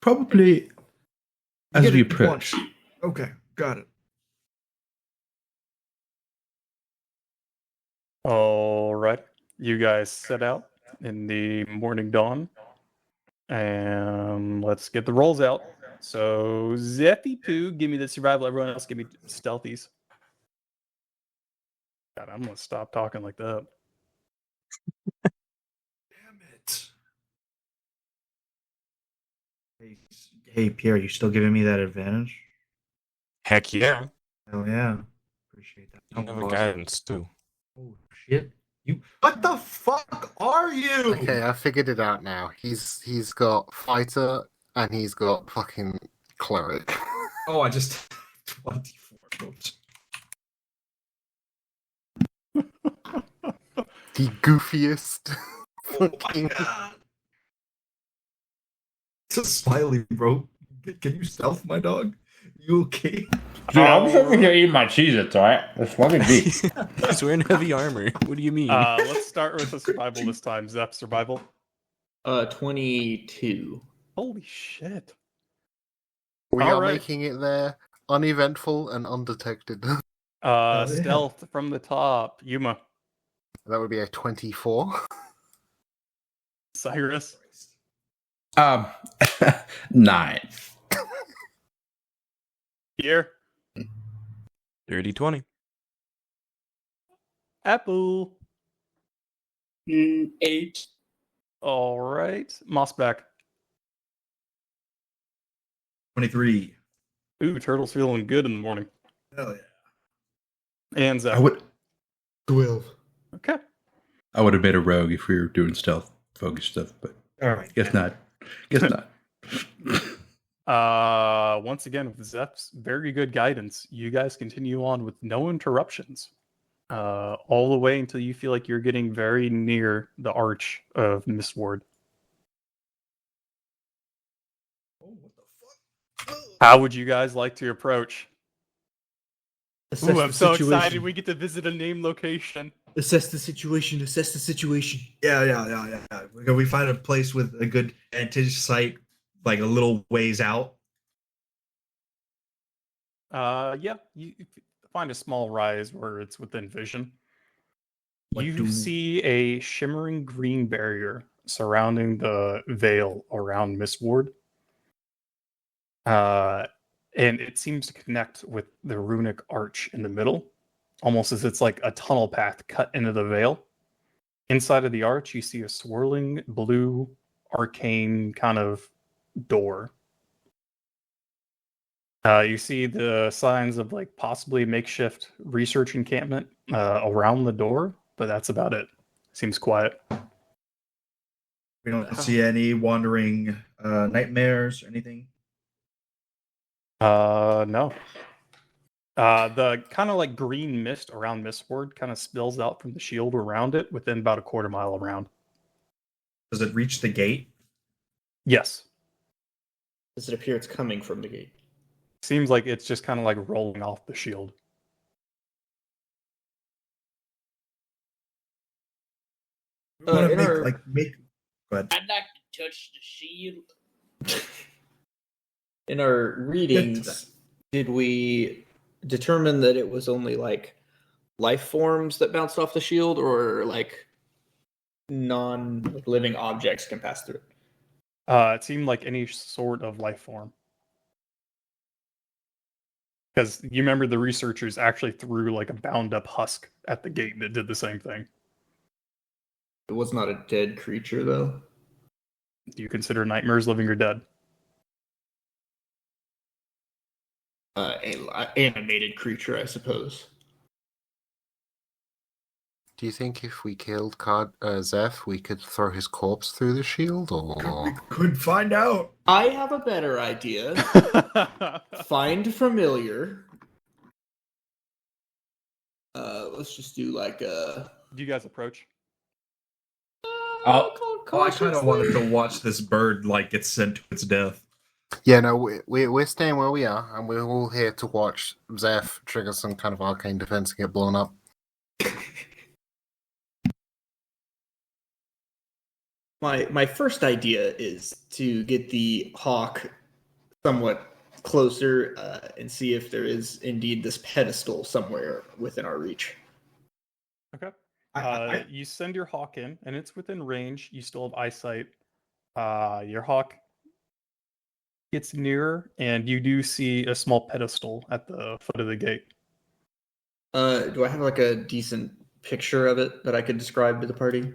Probably as Get we it approach. once. Okay, got it. All right. You guys set out in the morning dawn. And let's get the rolls out. So, Zeffy Poo, give me the survival. Everyone else, give me stealthies. God, I'm going to stop talking like that. Damn it. Hey, Pierre, you still giving me that advantage? Heck yeah. Hell yeah. Appreciate that. You have a guidance too. Oh, shit. What the fuck are you? Okay, I figured it out now. He's got fighter and he's got fucking cleric. Oh, I just 24. The goofiest. Oh my god. It's a smiley, bro. Can you stealth my dog? You okay? Dude, I'm just over here eating my Cheez-Its, alright? Just let me be. He's wearing heavy armor. What do you mean? Let's start with the survival this time. Zep, survival. 22. Holy shit. We All are right. making it there uneventful and undetected. yeah. Stealth from the top. Yuma. That would be a 24. Cyrus. 9. Here. Dirty 20. Apple. 8. All right. Mossback. 23. Ooh, Turtle's feeling good in the morning. Hell yeah. And Zep. I would 12. Okay. have made a rogue if we were doing stealth focused stuff, but Alright. guess not. Guess not. Once again, with Zep's very good guidance, you guys continue on with no interruptions. All the way until you feel like you're getting very near the arch of Mistward. How would you guys like to approach? Assess Ooh, the I'm so situation. excited we get to visit a named location. Assess the situation. Assess the situation. Yeah. Can we find a place with a good vantage site, like a little ways out? Yeah, you find a small rise where it's within vision. What You do- see a shimmering green barrier surrounding the veil around Miss Ward. And it seems to connect with the runic arch in the middle, almost as it's like a tunnel path cut into the veil. Inside of the arch, you see a swirling blue arcane kind of door. You see the signs of like possibly makeshift research encampment around the door, but that's about it. Seems quiet. We don't see any wandering nightmares or anything. No. The kind of like green mist around Mistward kind of spills out from the shield around it within about a quarter mile around. Does it reach the gate? Yes. Does it appear it's coming from the gate? Seems like it's just kind of like rolling off the shield. We wanna in make, our- make. Go ahead. I'd like to touch the shield. In our readings, did we determine that it was only like life forms that bounced off the shield, or like non-living objects can pass through it? It seemed like any sort of life form. Because you remember the researchers actually threw like a bound up husk at the gate that did the same thing. It was not a dead creature, though. Do you consider nightmares living or dead? Animated creature, I suppose. Do you think if we killed Zeph, we could throw his corpse through the shield, or We could find out. I have a better idea. Find familiar. Let's just do like a. Do you guys approach? Oh, I kind of wanted to watch this bird like get sent to its death. yeah, no, we're staying where we are, and we're all here to watch Zeph trigger some kind of arcane defense and get blown up. My first idea is to get the hawk somewhat closer and see if there is indeed this pedestal somewhere within our reach. Okay. I- You send your hawk in, and it's within range. You still have eyesight. Your hawk gets nearer, and you do see a small pedestal at the foot of the gate. Do I have like a decent picture of it that I could describe to the party?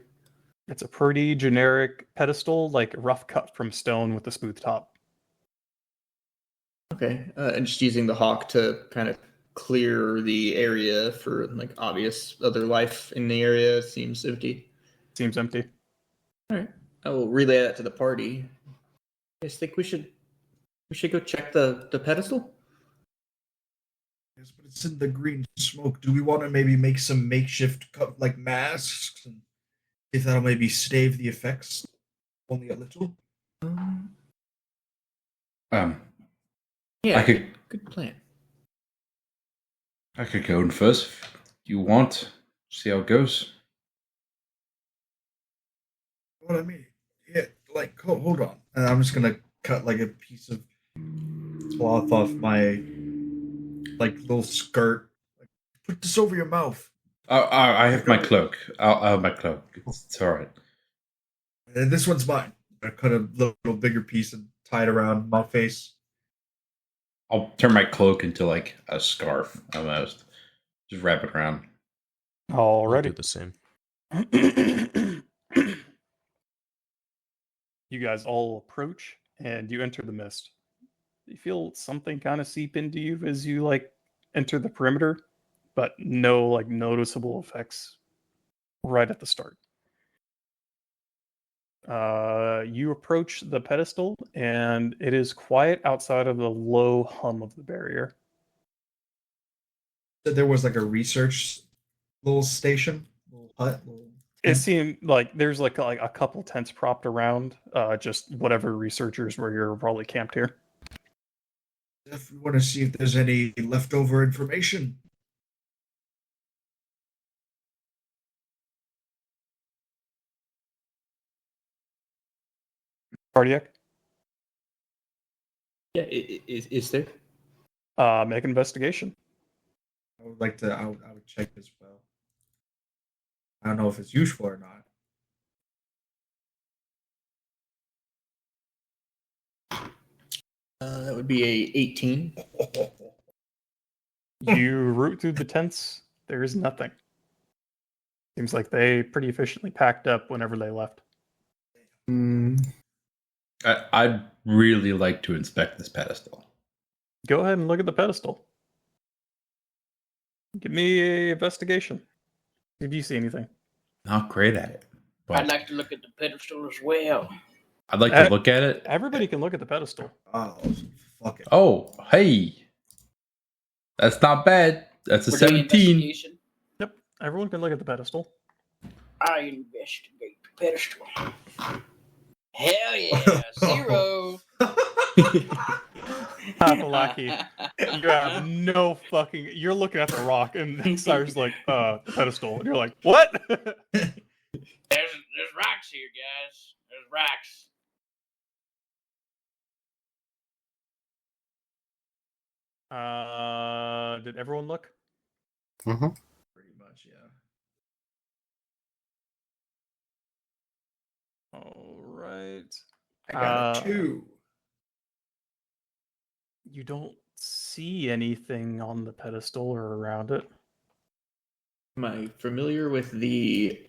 It's a pretty generic pedestal, like rough cut from stone with a smooth top. Okay, and just using the hawk to kind of clear the area for like obvious other life in the area seems empty. Seems empty. All right, I will relay that to the party. You guys think we should go check the pedestal? Yes, but it's in the green smoke. Do we want to maybe make some makeshift like masks, and if that'll maybe stave the effects only a little? Yeah, I could good plan. go in first if you want. See how it goes. What I mean, yeah, like hold on. And I'm just gonna cut like a piece of cloth off my like little skirt. Like, put this over your mouth. I have my cloak. I'll have my cloak. It's all right. And this one's mine. I cut a little bigger piece and tie it around my face. I'll turn my cloak into like a scarf almost. Just wrap it around. I'll do Alrighty. the same. You guys all approach, and you enter the mist. You feel something kind of seep into you as you like enter the perimeter, but no like noticeable effects right at the start. You approach the pedestal, and it is quiet outside of the low hum of the barrier. Said there was like a research little station, little hut. It seemed like there's like a couple tents propped around, just whatever researchers were here probably camped here. If we want to see if there's any leftover information. Cardiac. Yeah, is there? Make an investigation. I would like to. I would check as well. I don't know if it's useful or not. That would be a 18. You root through the tents. There is nothing. Seems like they pretty efficiently packed up whenever they left. I'd really like to inspect this pedestal. Go ahead and look at the pedestal. Give me a investigation. If you see anything. Not great at it. But I'd like to look at the pedestal as well. I'd like to look at it. Everybody can look at the pedestal. Oh, fuck it. Oh, hey. That's not bad. That's a We're doing 17. investigation. Yep, everyone can look at the pedestal. I investigate the pedestal. Hell yeah, 0. Papalaki, you have no fucking. You're looking at the rock, and Cyrus like, the pedestal, and you're like, what? There's rocks here, guys. There's rocks. Did everyone look? Mm-hmm. Pretty much, yeah. All right. I got a 2. You don't see anything on the pedestal or around it. Am I familiar with the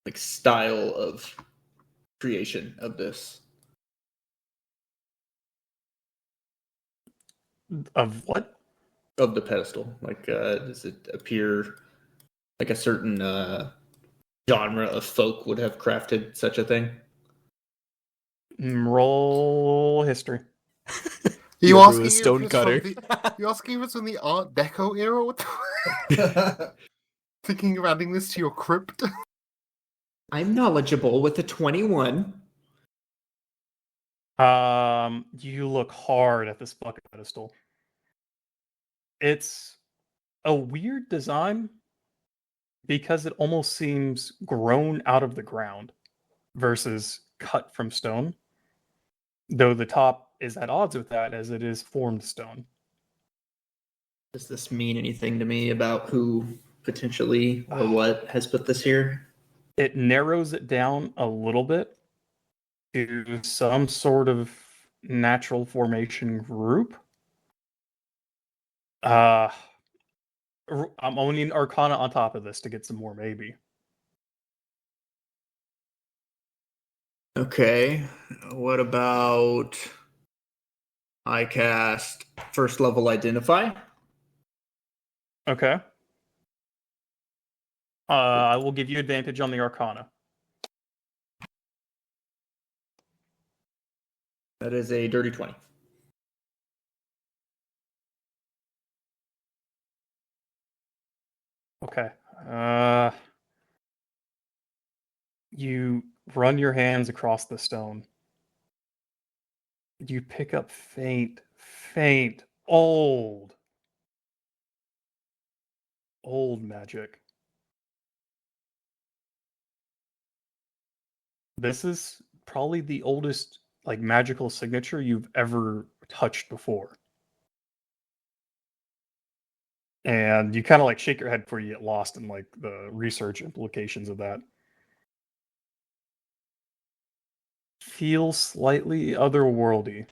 like style of creation of this? Of what? Of the pedestal. Like, does it appear like a certain genre of folk would have crafted such a thing? Roll history. You You're asking a if stone it's cutter. from you asking if it's from the Art Deco era? What the Thinking of adding this to your crypt? I'm knowledgeable with a 21. You look hard at this fucking pedestal. It's a weird design because it almost seems grown out of the ground versus cut from stone. Though the top is at odds with that as it is formed stone. Does this mean anything to me about who potentially or what has put this here? It narrows it down a little bit to some sort of natural formation group. I'm only an Arcana on top of this to get some more, maybe. Okay. What about I cast first level identify? Okay. I will give you advantage on the Arcana. That is a dirty 20. Okay. You run your hands across the stone. You pick up faint, old magic. This is probably the oldest like magical signature you've ever touched before. And you kind of like shake your head before you get lost in like the research implications of that. Feels slightly otherworldly.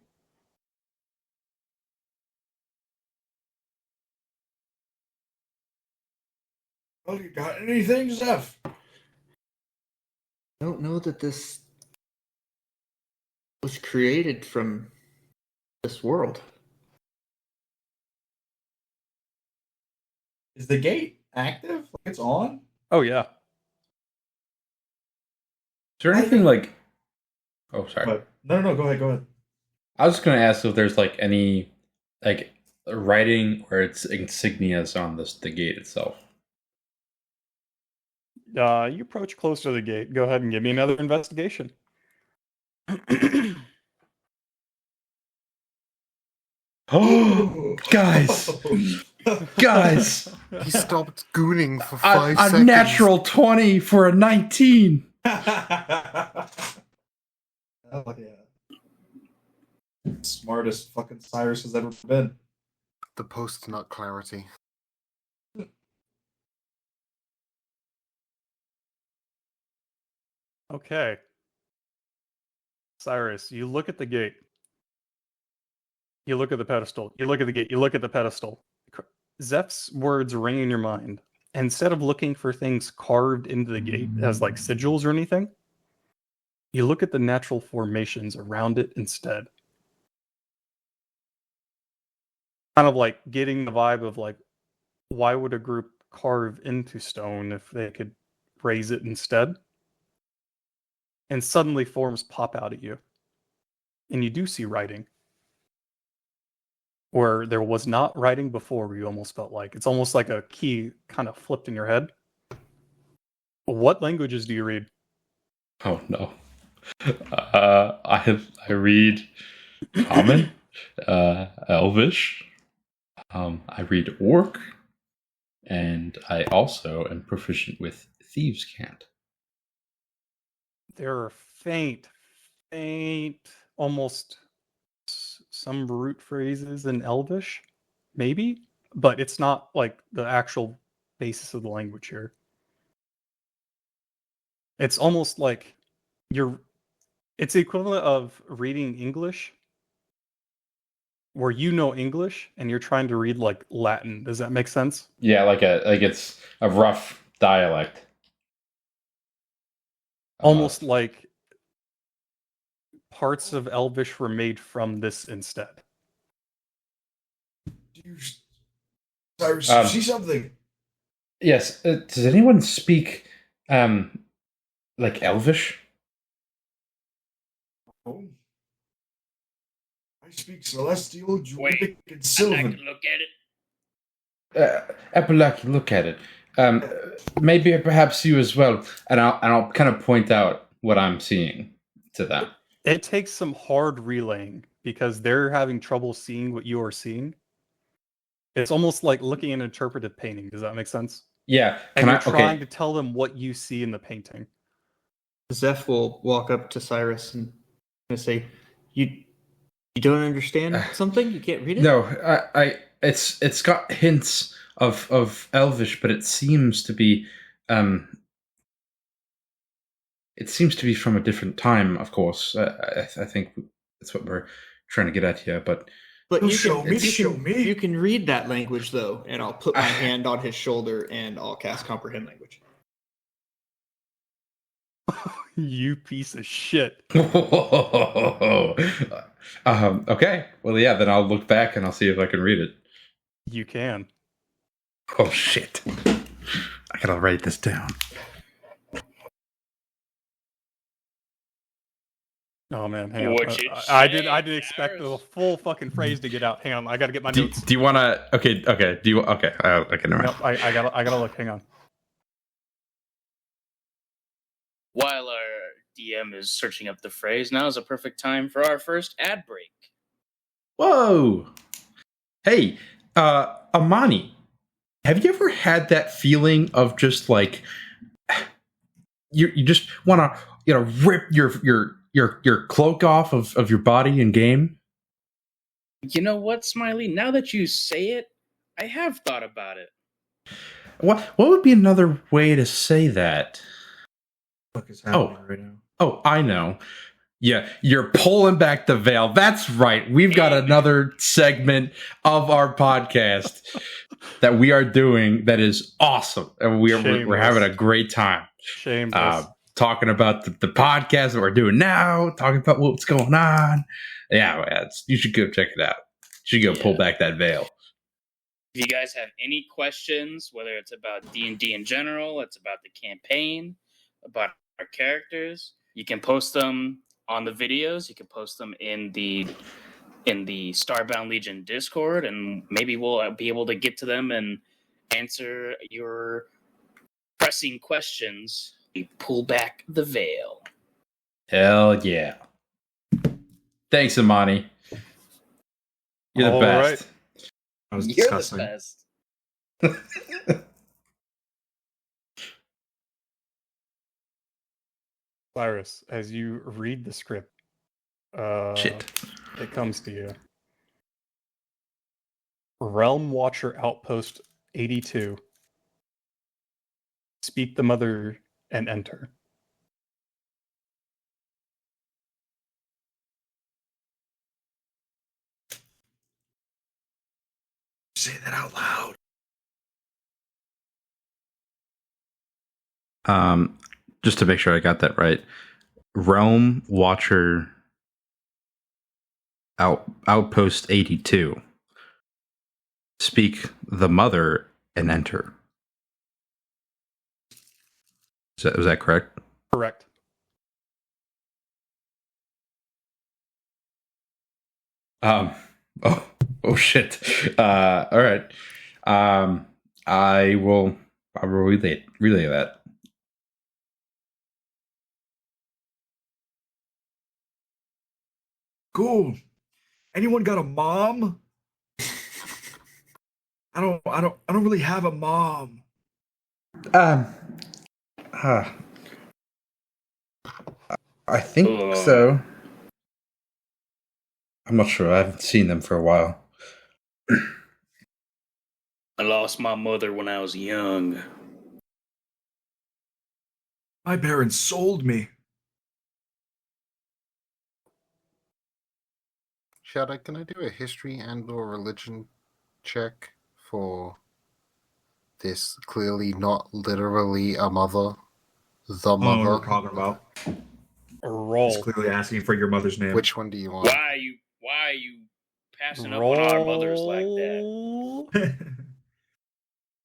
Oh, you got anything, Zeph? I don't know that this was created from this world. Is the gate active? Like it's on? Oh yeah. Is there anything like... Oh, sorry. What? No, go ahead. I was just going to ask if there's like any like writing or its insignias on the gate itself. You approach close to the gate. Go ahead and give me another investigation. Oh, guys, guys! He stopped gooning for A, 5 a seconds. natural 20 for a 19. Hell yeah. Smartest fucking Cyrus has ever been. The post-nut clarity. Okay. Cyrus, you look at the gate. You look at the pedestal. You look at the gate. You look at the pedestal. Zeph's words ring in your mind. Instead of looking for things carved into the gate as like sigils or anything, you look at the natural formations around it instead. Kind of like getting the vibe of like, why would a group carve into stone if they could raise it instead? And suddenly forms pop out at you. And you do see writing. Where there was not writing before, where you almost felt like. It's almost like a key kind of flipped in your head. What languages do you read? Oh no. I read Common, Elvish. I read Orc, and I also am proficient with Thieves' Cant. There are faint, almost some root phrases in Elvish, maybe, but it's not like the actual basis of the language here. It's almost like it's the equivalent of reading English, where you know English and you're trying to read like Latin. Does that make sense? Yeah, like it's a rough dialect. Almost like parts of Elvish were made from this instead. Cyrus, you see something? Yes. Does anyone speak like Elvish? Oh. I speak Celestial, Druidic, Wait, and I'd Sylvan. like to look at it. Epilaki, look at it. Maybe perhaps you as well, and I'll kind of point out what I'm seeing to them. It takes some hard relaying because they're having trouble seeing what you are seeing. It's almost like looking at an interpretive painting. Does that make sense? Yeah, And you're trying to tell them what you see in the painting. Zeph will walk up to Cyrus and say, "You don't understand something? You can't read it?" No, it's got hints of Elvish, but it seems to be from a different time. Of course, I think that's what we're trying to get at here. But you show me. You can read that language though, and I'll put my hand on his shoulder and I'll cast comprehend language. You piece of shit. Okay. Well, yeah. Then I'll look back and I'll see if I can read it. You can. Oh shit! I gotta write this down. Oh man, hang on. What you I say, didn't expect the full fucking phrase to get out. Hang on, I gotta get my notes. Do you want to? Okay. Do you? Okay. Okay. Never mind. Nope, I gotta look. Hang on. While our DM is searching up the phrase, now is a perfect time for our first ad break. Whoa! Hey, Amani, have you ever had that feeling of just like you just want to rip your cloak off of your body in game? You know what, Smiley? Now that you say it, I have thought about it. What would be another way to say that? What is happening right now? Oh, I know. Yeah, you're pulling back the veil. That's right. We've got another segment of our podcast that we are doing that is awesome. And we're having a great time. Shameless. Talking about the podcast that we're doing now, talking about what's going on. Yeah, you should go check it out. You should go pull back that veil. If you guys have any questions, whether it's about D&D in general, it's about the campaign, about our characters, you can post them on the videos. You can post them in the Starbound Legion Discord, and maybe we'll be able to get to them and answer your pressing questions. We pull back the veil. Hell yeah. Thanks, Amani. You're the All best. That was You're disgusting. the best. Cyrus, as you read the script, Shit. it comes to you. Realm Watcher Outpost 82. Speak the mother and enter. Say that out loud. Just to make sure I got that right. Realm Watcher Outpost 82. Speak the mother and enter. Was that correct? Correct. Oh shit. All right. I will relay that. Cool. Anyone got a mom? I don't really have a mom. I think so. I'm not sure. I haven't seen them for a while. I lost my mother when I was young. My parents sold me. Shadow, can I do a history and/or religion check for this clearly not literally a mother? The I don't know what mother. we're talking about. Roll. He's clearly asking for your mother's name. Which one do you want? Why are you passing up on our mothers like that?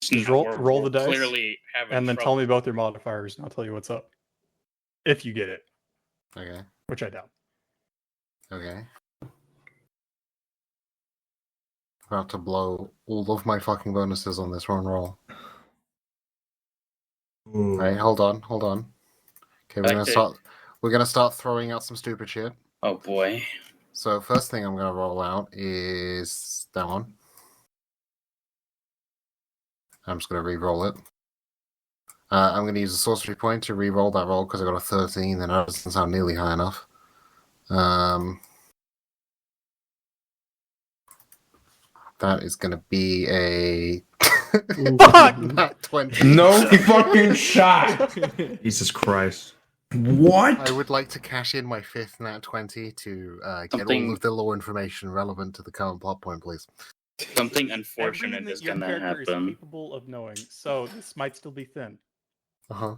Just roll the dice, Clearly having and then trouble. tell me both your modifiers, and I'll tell you what's up. If you get it, Okay. which I doubt. Okay. About to blow all of my fucking bonuses on this one roll. Ooh. Right, hold on. Okay, we're gonna start throwing out some stupid shit. Oh boy. So first thing I'm gonna roll out is that one. I'm just gonna re-roll it. I'm gonna use a sorcery point to re-roll that roll because I got a 13, and that doesn't sound nearly high enough. That is gonna be a Nat 20. No fucking shot. Jesus Christ. What? I would like to cash in my 5th Nat 20 to get Something- all of the lore information relevant to the current plot point, please. Something Everything unfortunate that is your gonna character is happen. capable of knowing, so this might still be thin. Uh-huh.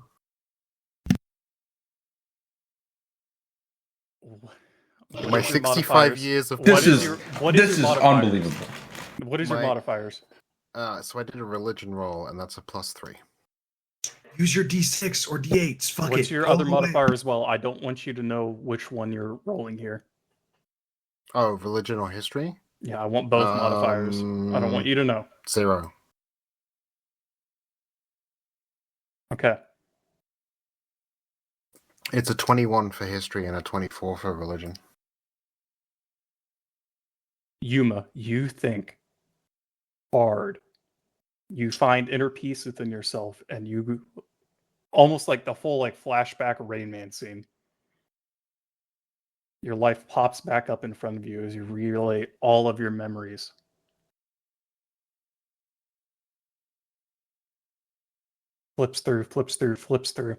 What My is your 65 modifiers? years of What This is your unbelievable. modifiers? What is your My- modifiers? So I did a religion roll, and that's a +3. Use your D6 or D8s. Fuck it. What's your Go other away. modifier as well? I don't want you to know which one you're rolling here. Oh, religion or history? Yeah, I want both modifiers. I don't want you to know. 0. Okay. It's a 21 for history and a 24 for religion. Yuma, you think hard. You find inner peace within yourself, and you almost like the full flashback Rain Man scene. Your life pops back up in front of you as you relay all of your memories. Flips through.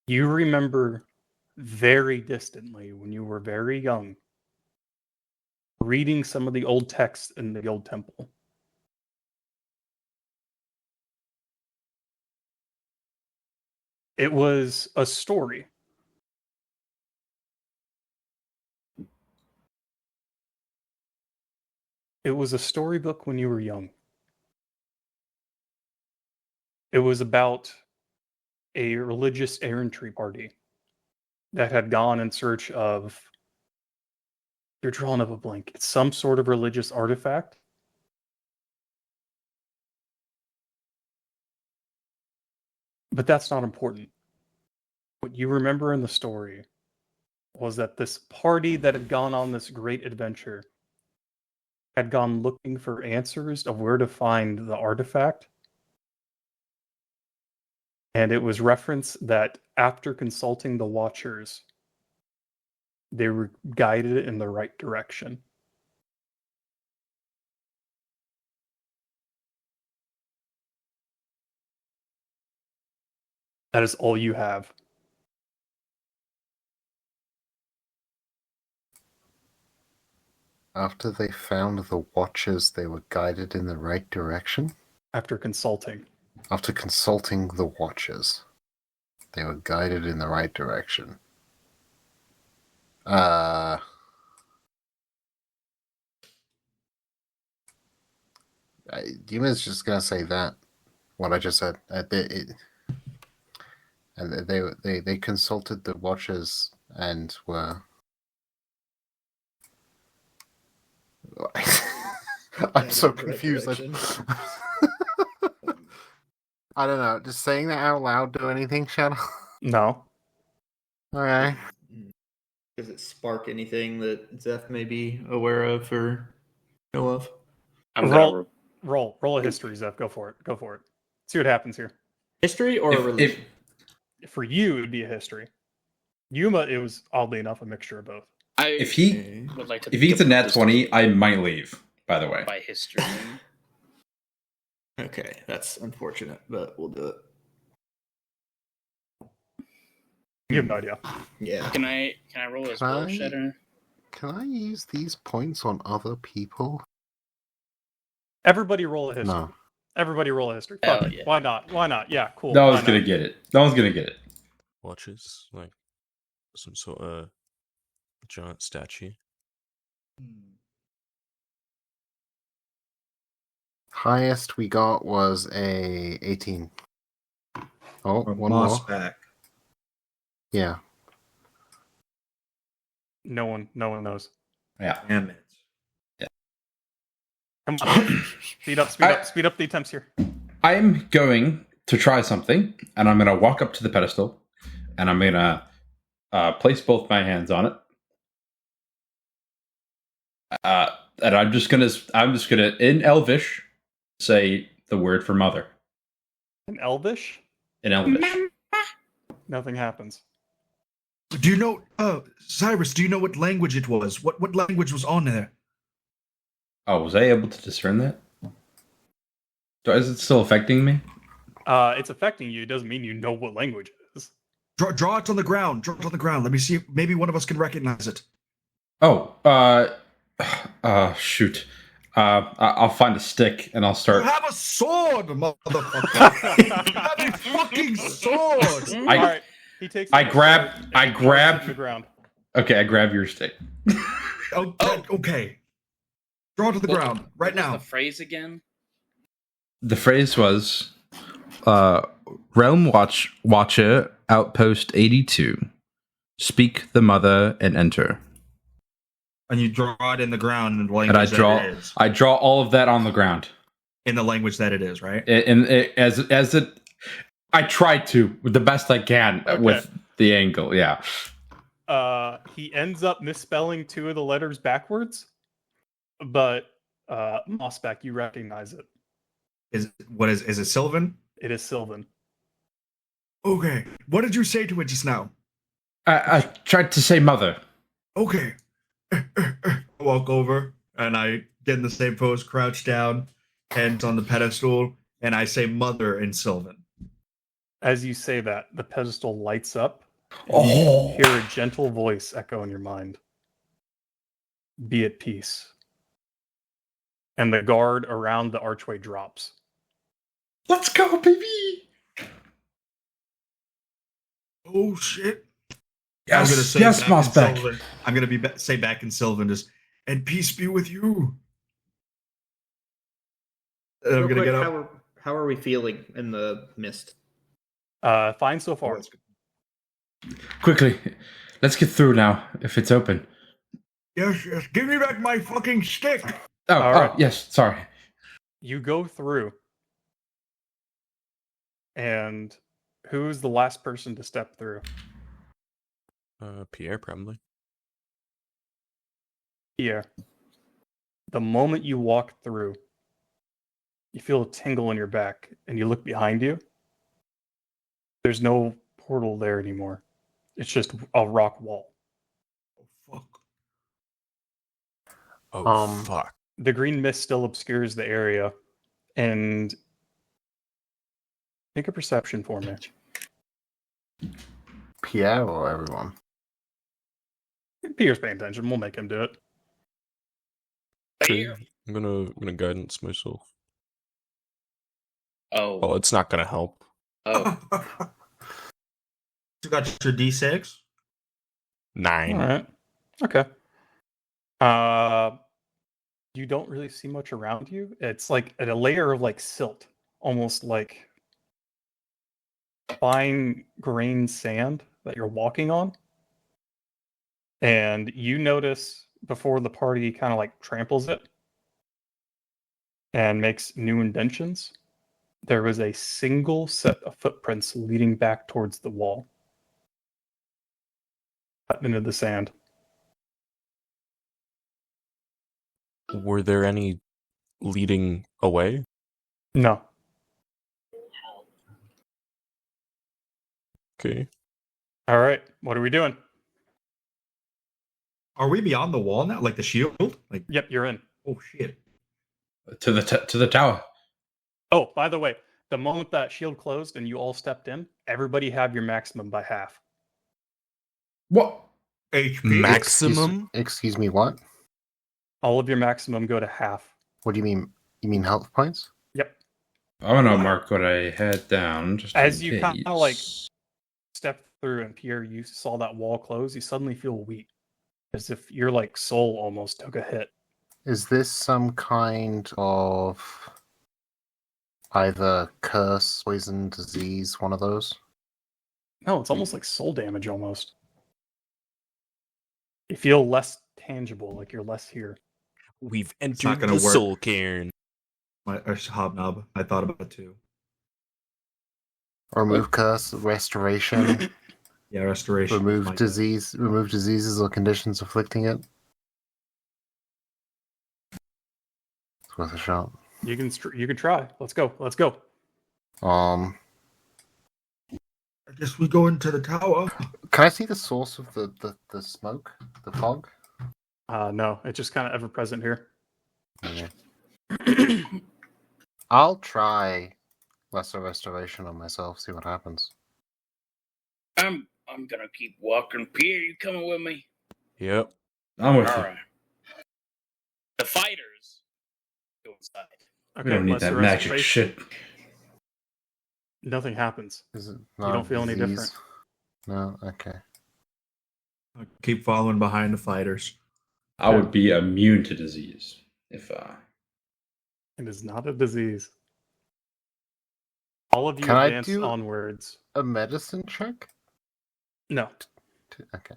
You remember very distantly when you were very young, reading some of the old texts in the old temple. It was a story. It was a storybook when you were young. It was about a religious errantry party that had gone in search of, you're drawing up a blank, it's some sort of religious artifact. But that's not important. What you remember in the story was that this party that had gone on this great adventure had gone looking for answers of where to find the artifact. And it was referenced that after consulting the Watchers, they were guided in the right direction. That is all you have. After they found the Watchers, they were guided in the right direction? After consulting. After consulting the Watchers, they were guided in the right direction. Yuma's just gonna say that. What I just said. And they consulted the Watchers and were. I'm so confused. I don't know. Does saying that out loud do anything, Shadow? No. Okay. Does it spark anything that Zeph may be aware of or know of? Roll a history, Zeph. Go for it. Go for it. See what happens here. History or religion? For you, it would be a history. Yuma, it was oddly enough a mixture of both. If he would like to if he's a nat 20, I might leave. By the way, by history. Okay, that's unfortunate, but we'll do it. You have no idea. Yeah. Can I roll as bullshit? Can I use these points on other people? Everybody roll a history. No. Everybody roll a history. Hell Fuck it. yeah. Why not? Why not? Yeah, cool. no Why one's gonna not? get it. No one's gonna get it. Watches like some sort of giant statue. Highest we got was a 18. Oh, Or one moss more. back. Yeah. No one knows. Yeah. Damn it. Come on. Speed up the attempts here. I'm going to try something, and I'm going to walk up to the pedestal, and I'm going to place both my hands on it. And I'm just gonna in Elvish say the word for mother. In Elvish? In Elvish. Nothing happens. Do you know, Cyrus, do you know what language it was? What language was on there? Oh, was I able to discern that? Is it still affecting me? It's affecting you. It doesn't mean you know what language it is. Draw it on the ground. Draw it on the ground. Let me see if maybe one of us can recognize it. Oh, shoot. I'll find a stick and I'll start. You have a sword, motherfucker! You have a fucking sword! All right. He takes. I grab. the ground. Okay, I grab your stick. Okay. Draw to the ground right now. The phrase again? The phrase was, Realm Watcher, Outpost 82. Speak the mother and enter. And you draw it in the ground in the language that it is. I draw all of that on the ground. In the language that it is, right? I try to with the best I can with the angle. Yeah. He ends up misspelling two of the letters backwards, but Mossback, you recognize it. Is it Sylvan? It is Sylvan. Okay. What did you say to it just now? I tried to say mother. Okay. I walk over and I get in the same pose, crouch down, hands on the pedestal, and I say mother in Sylvan. As you say that, the pedestal lights up. Oh. You hear a gentle voice echo in your mind. Be at peace. And the guard around the archway drops. Let's go, baby! Oh shit! Yes, I'm gonna say yes, back in Mossback. Sylvan. I'm gonna say back in Sylvan, just and peace be with you. And I'm Real gonna quick, get up. how are we feeling in the mist? Fine so far. Quickly, let's get through now. If it's open. Yes. Give me back my fucking stick. All right. Yes. Sorry. You go through. And who's the last person to step through? Pierre, probably. Here, the moment you walk through, you feel a tingle in your back, and you look behind you. There's no portal there anymore. It's just a rock wall. Fuck. Oh, fuck. The green mist still obscures the area, and make a perception for me. Pierre or everyone? Pierre's paying attention. We'll make him do it. Okay. I'm gonna guidance myself. Oh. Oh, it's not gonna help. Oh. You got your D6? 9. All right. Okay. You don't really see much around you. It's like a layer of like silt, almost like fine grained sand that you're walking on. And you notice before the party kind of like tramples it and makes new indentions, there was a single set of footprints leading back towards the wall, cut into the sand. Were there any leading away? No. Okay. All right. What are we doing? Are we beyond the wall now? Like the shield? Like, Yep, you're in. oh shit. To the tower. Oh, by the way, the moment that shield closed and you all stepped in, everybody have your maximum by half. What? HP. Maximum? Excuse me, what? All of your maximum go to half. What do you mean? You mean health points? Yep. I want to mark what I had down. Just As in you kind case. of like step through and Pierre, you saw that wall close, you suddenly feel weak. As if your like soul almost took a hit. Is this some kind of either curse, poison, disease, one of those? No, it's almost like soul damage almost. You feel less tangible, like you're less here. We've not entered gonna the work. soul cairn. Or hobnob. I thought about it too. Remove curse, restoration, Yeah, restoration. remove Like- disease, remove diseases or conditions afflicting it. It's worth a shot. You can try. Let's go. Let's go. Um, I guess we go into the tower. can I see the source of the smoke, the fog? No, it's just kind of ever present here. Okay. I'll try lesser restoration on myself. See what happens. I'm gonna keep walking. Pierre, you coming with me? Yep. I'm with All you. right. The fighters go inside. We don't need lesser that magic restoration. shit. Nothing happens. Is it don't feel any disease? No. Okay. I'll keep following behind the fighters. I would be immune to disease if It is not a disease. All of you Can I advance do- onwards. A medicine check? No, Okay.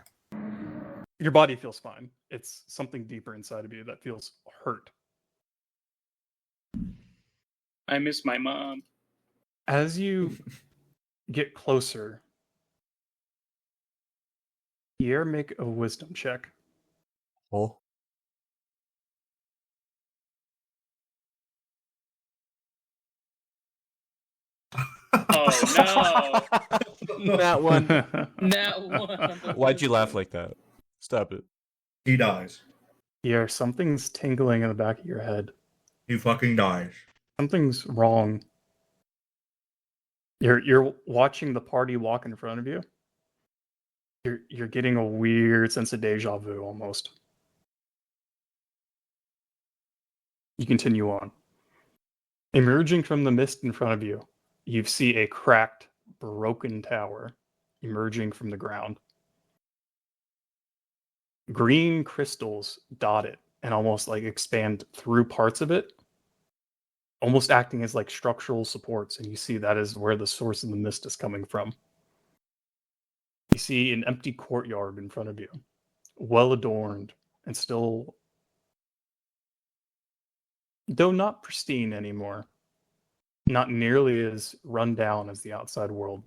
your body feels fine. It's something deeper inside of you that feels hurt. I miss my mom. As you get closer, Pierre, make a wisdom check. Oh. Oh That one. no! That one. Why'd you laugh like that? Stop it. He dies. Pierre, something's tingling in the back of your head. He fucking dies. Something's wrong. You're watching the party walk in front of you. You're getting a weird sense of deja vu almost. You continue on. Emerging from the mist in front of you, you see a cracked, broken tower emerging from the ground. Green crystals dot it and almost like expand through parts of it, almost acting as like structural supports, and you see that is where the source of the mist is coming from. You see an empty courtyard in front of you, well adorned and still, though not pristine anymore, not nearly as run down as the outside world.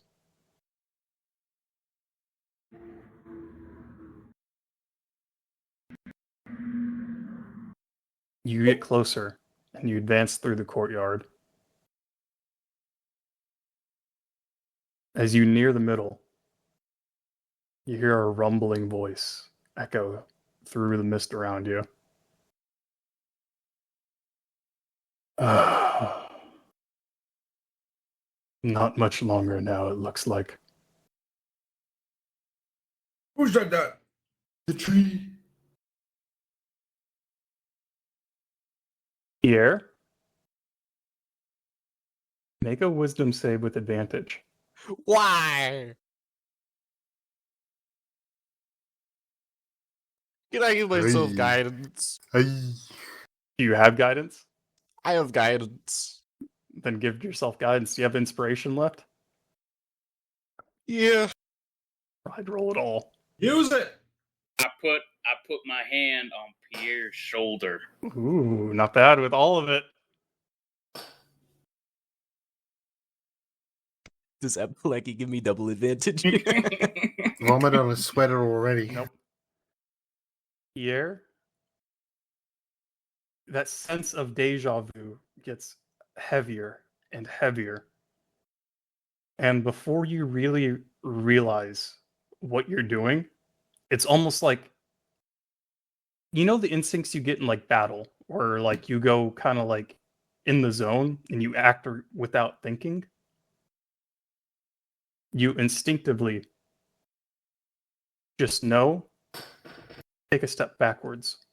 You get closer, and you advance through the courtyard. As you near the middle, you hear a rumbling voice echo through the mist around you. Not much longer now, it looks like. Who's done that? The tree. Pierre, make a wisdom save with advantage. Why? Can I give myself Hey. guidance? Hey. Do you have guidance? I have guidance. Then give yourself guidance. Do you have inspiration left? Yeah. I'd roll it all. Use it. I put my hand on Pierre's shoulder. Ooh, not bad with all of it. Does Epileki give me double advantage? Vomit on his sweater already. Nope. Pierre, that sense of deja vu gets heavier and heavier. And before you really realize what you're doing, it's almost like, you know, the instincts you get in like battle, where like you go kind of like in the zone and you act without thinking. You instinctively just know, take a step backwards.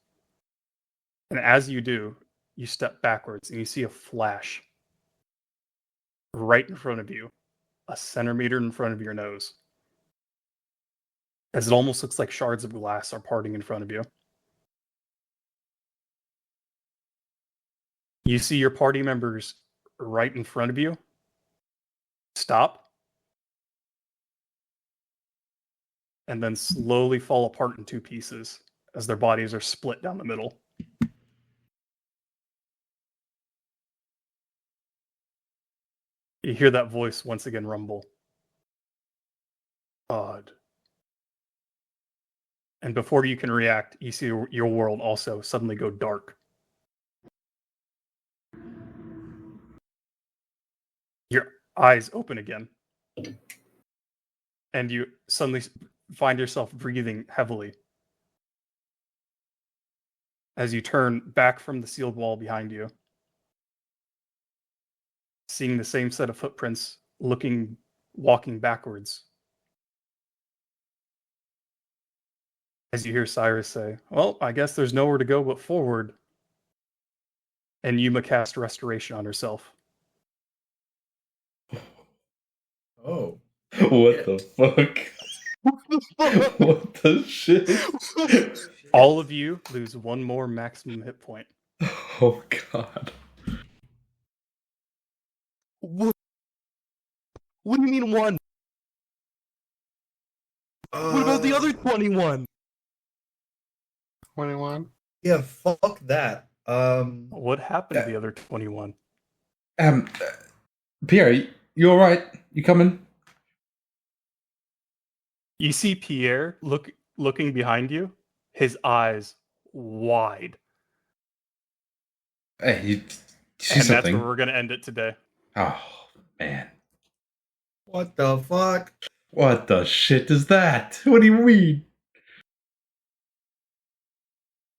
And as you do, you step backwards and you see a flash right in front of you, a centimeter in front of your nose. As it almost looks like shards of glass are parting in front of you. You see your party members right in front of you stop and then slowly fall apart in two pieces as their bodies are split down the middle. You hear that voice once again rumble. Odd. And before you can react, you see your world also suddenly go dark. Your eyes open again. And you suddenly find yourself breathing heavily as you turn back from the sealed wall behind you, seeing the same set of footprints walking backwards. As you hear Cyrus say, well, I guess there's nowhere to go but forward. And Yuma cast Restoration on herself. Oh. What the fuck? What the shit? All of you lose one more maximum hit point. Oh god. What do you mean one? What about the other 21? 21. Yeah, fuck that. What happened to the other 21? Pierre, you alright? You coming? You see Pierre looking behind you, his eyes wide. Hey, you see And something? that's where we're going to end it today. Oh, man. What the fuck? What the shit is that? What do you mean?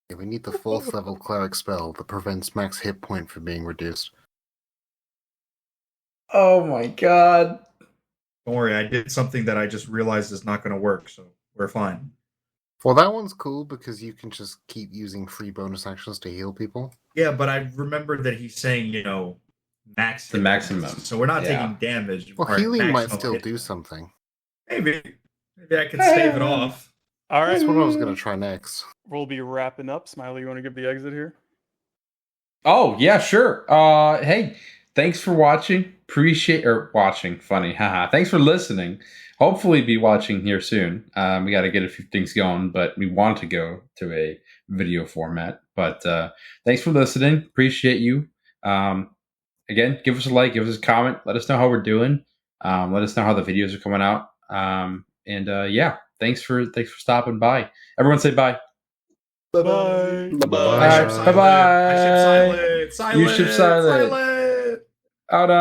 Yeah, we need the 4th level cleric spell that prevents max hit point from being reduced. Oh my god. Don't worry, I did something that I just realized is not going to work, so we're fine. Well, that one's cool because you can just keep using free bonus actions to heal people. Yeah, but I remember that he's saying, max. The maximum. So we're not Yeah. taking damage. Well, or healing might maximum still hit. do something. Maybe I could stave it off. All right. That's what I was going to try next. We'll be wrapping up. Smiley, you want to give the exit here? Oh, yeah, sure. Hey, thanks for watching. Watching. Funny. Haha. Thanks for listening. Hopefully be watching here soon. We got to get a few things going, but we want to go to a video format. But thanks for listening. Appreciate you. Again, give us a like, give us a comment. Let us know how we're doing. Let us know how the videos are coming out. Yeah, thanks for stopping by. Everyone say bye. Bye-bye. Bye. Ship Bye-bye. silent. Silent. You ship silent. Silent. Oh no.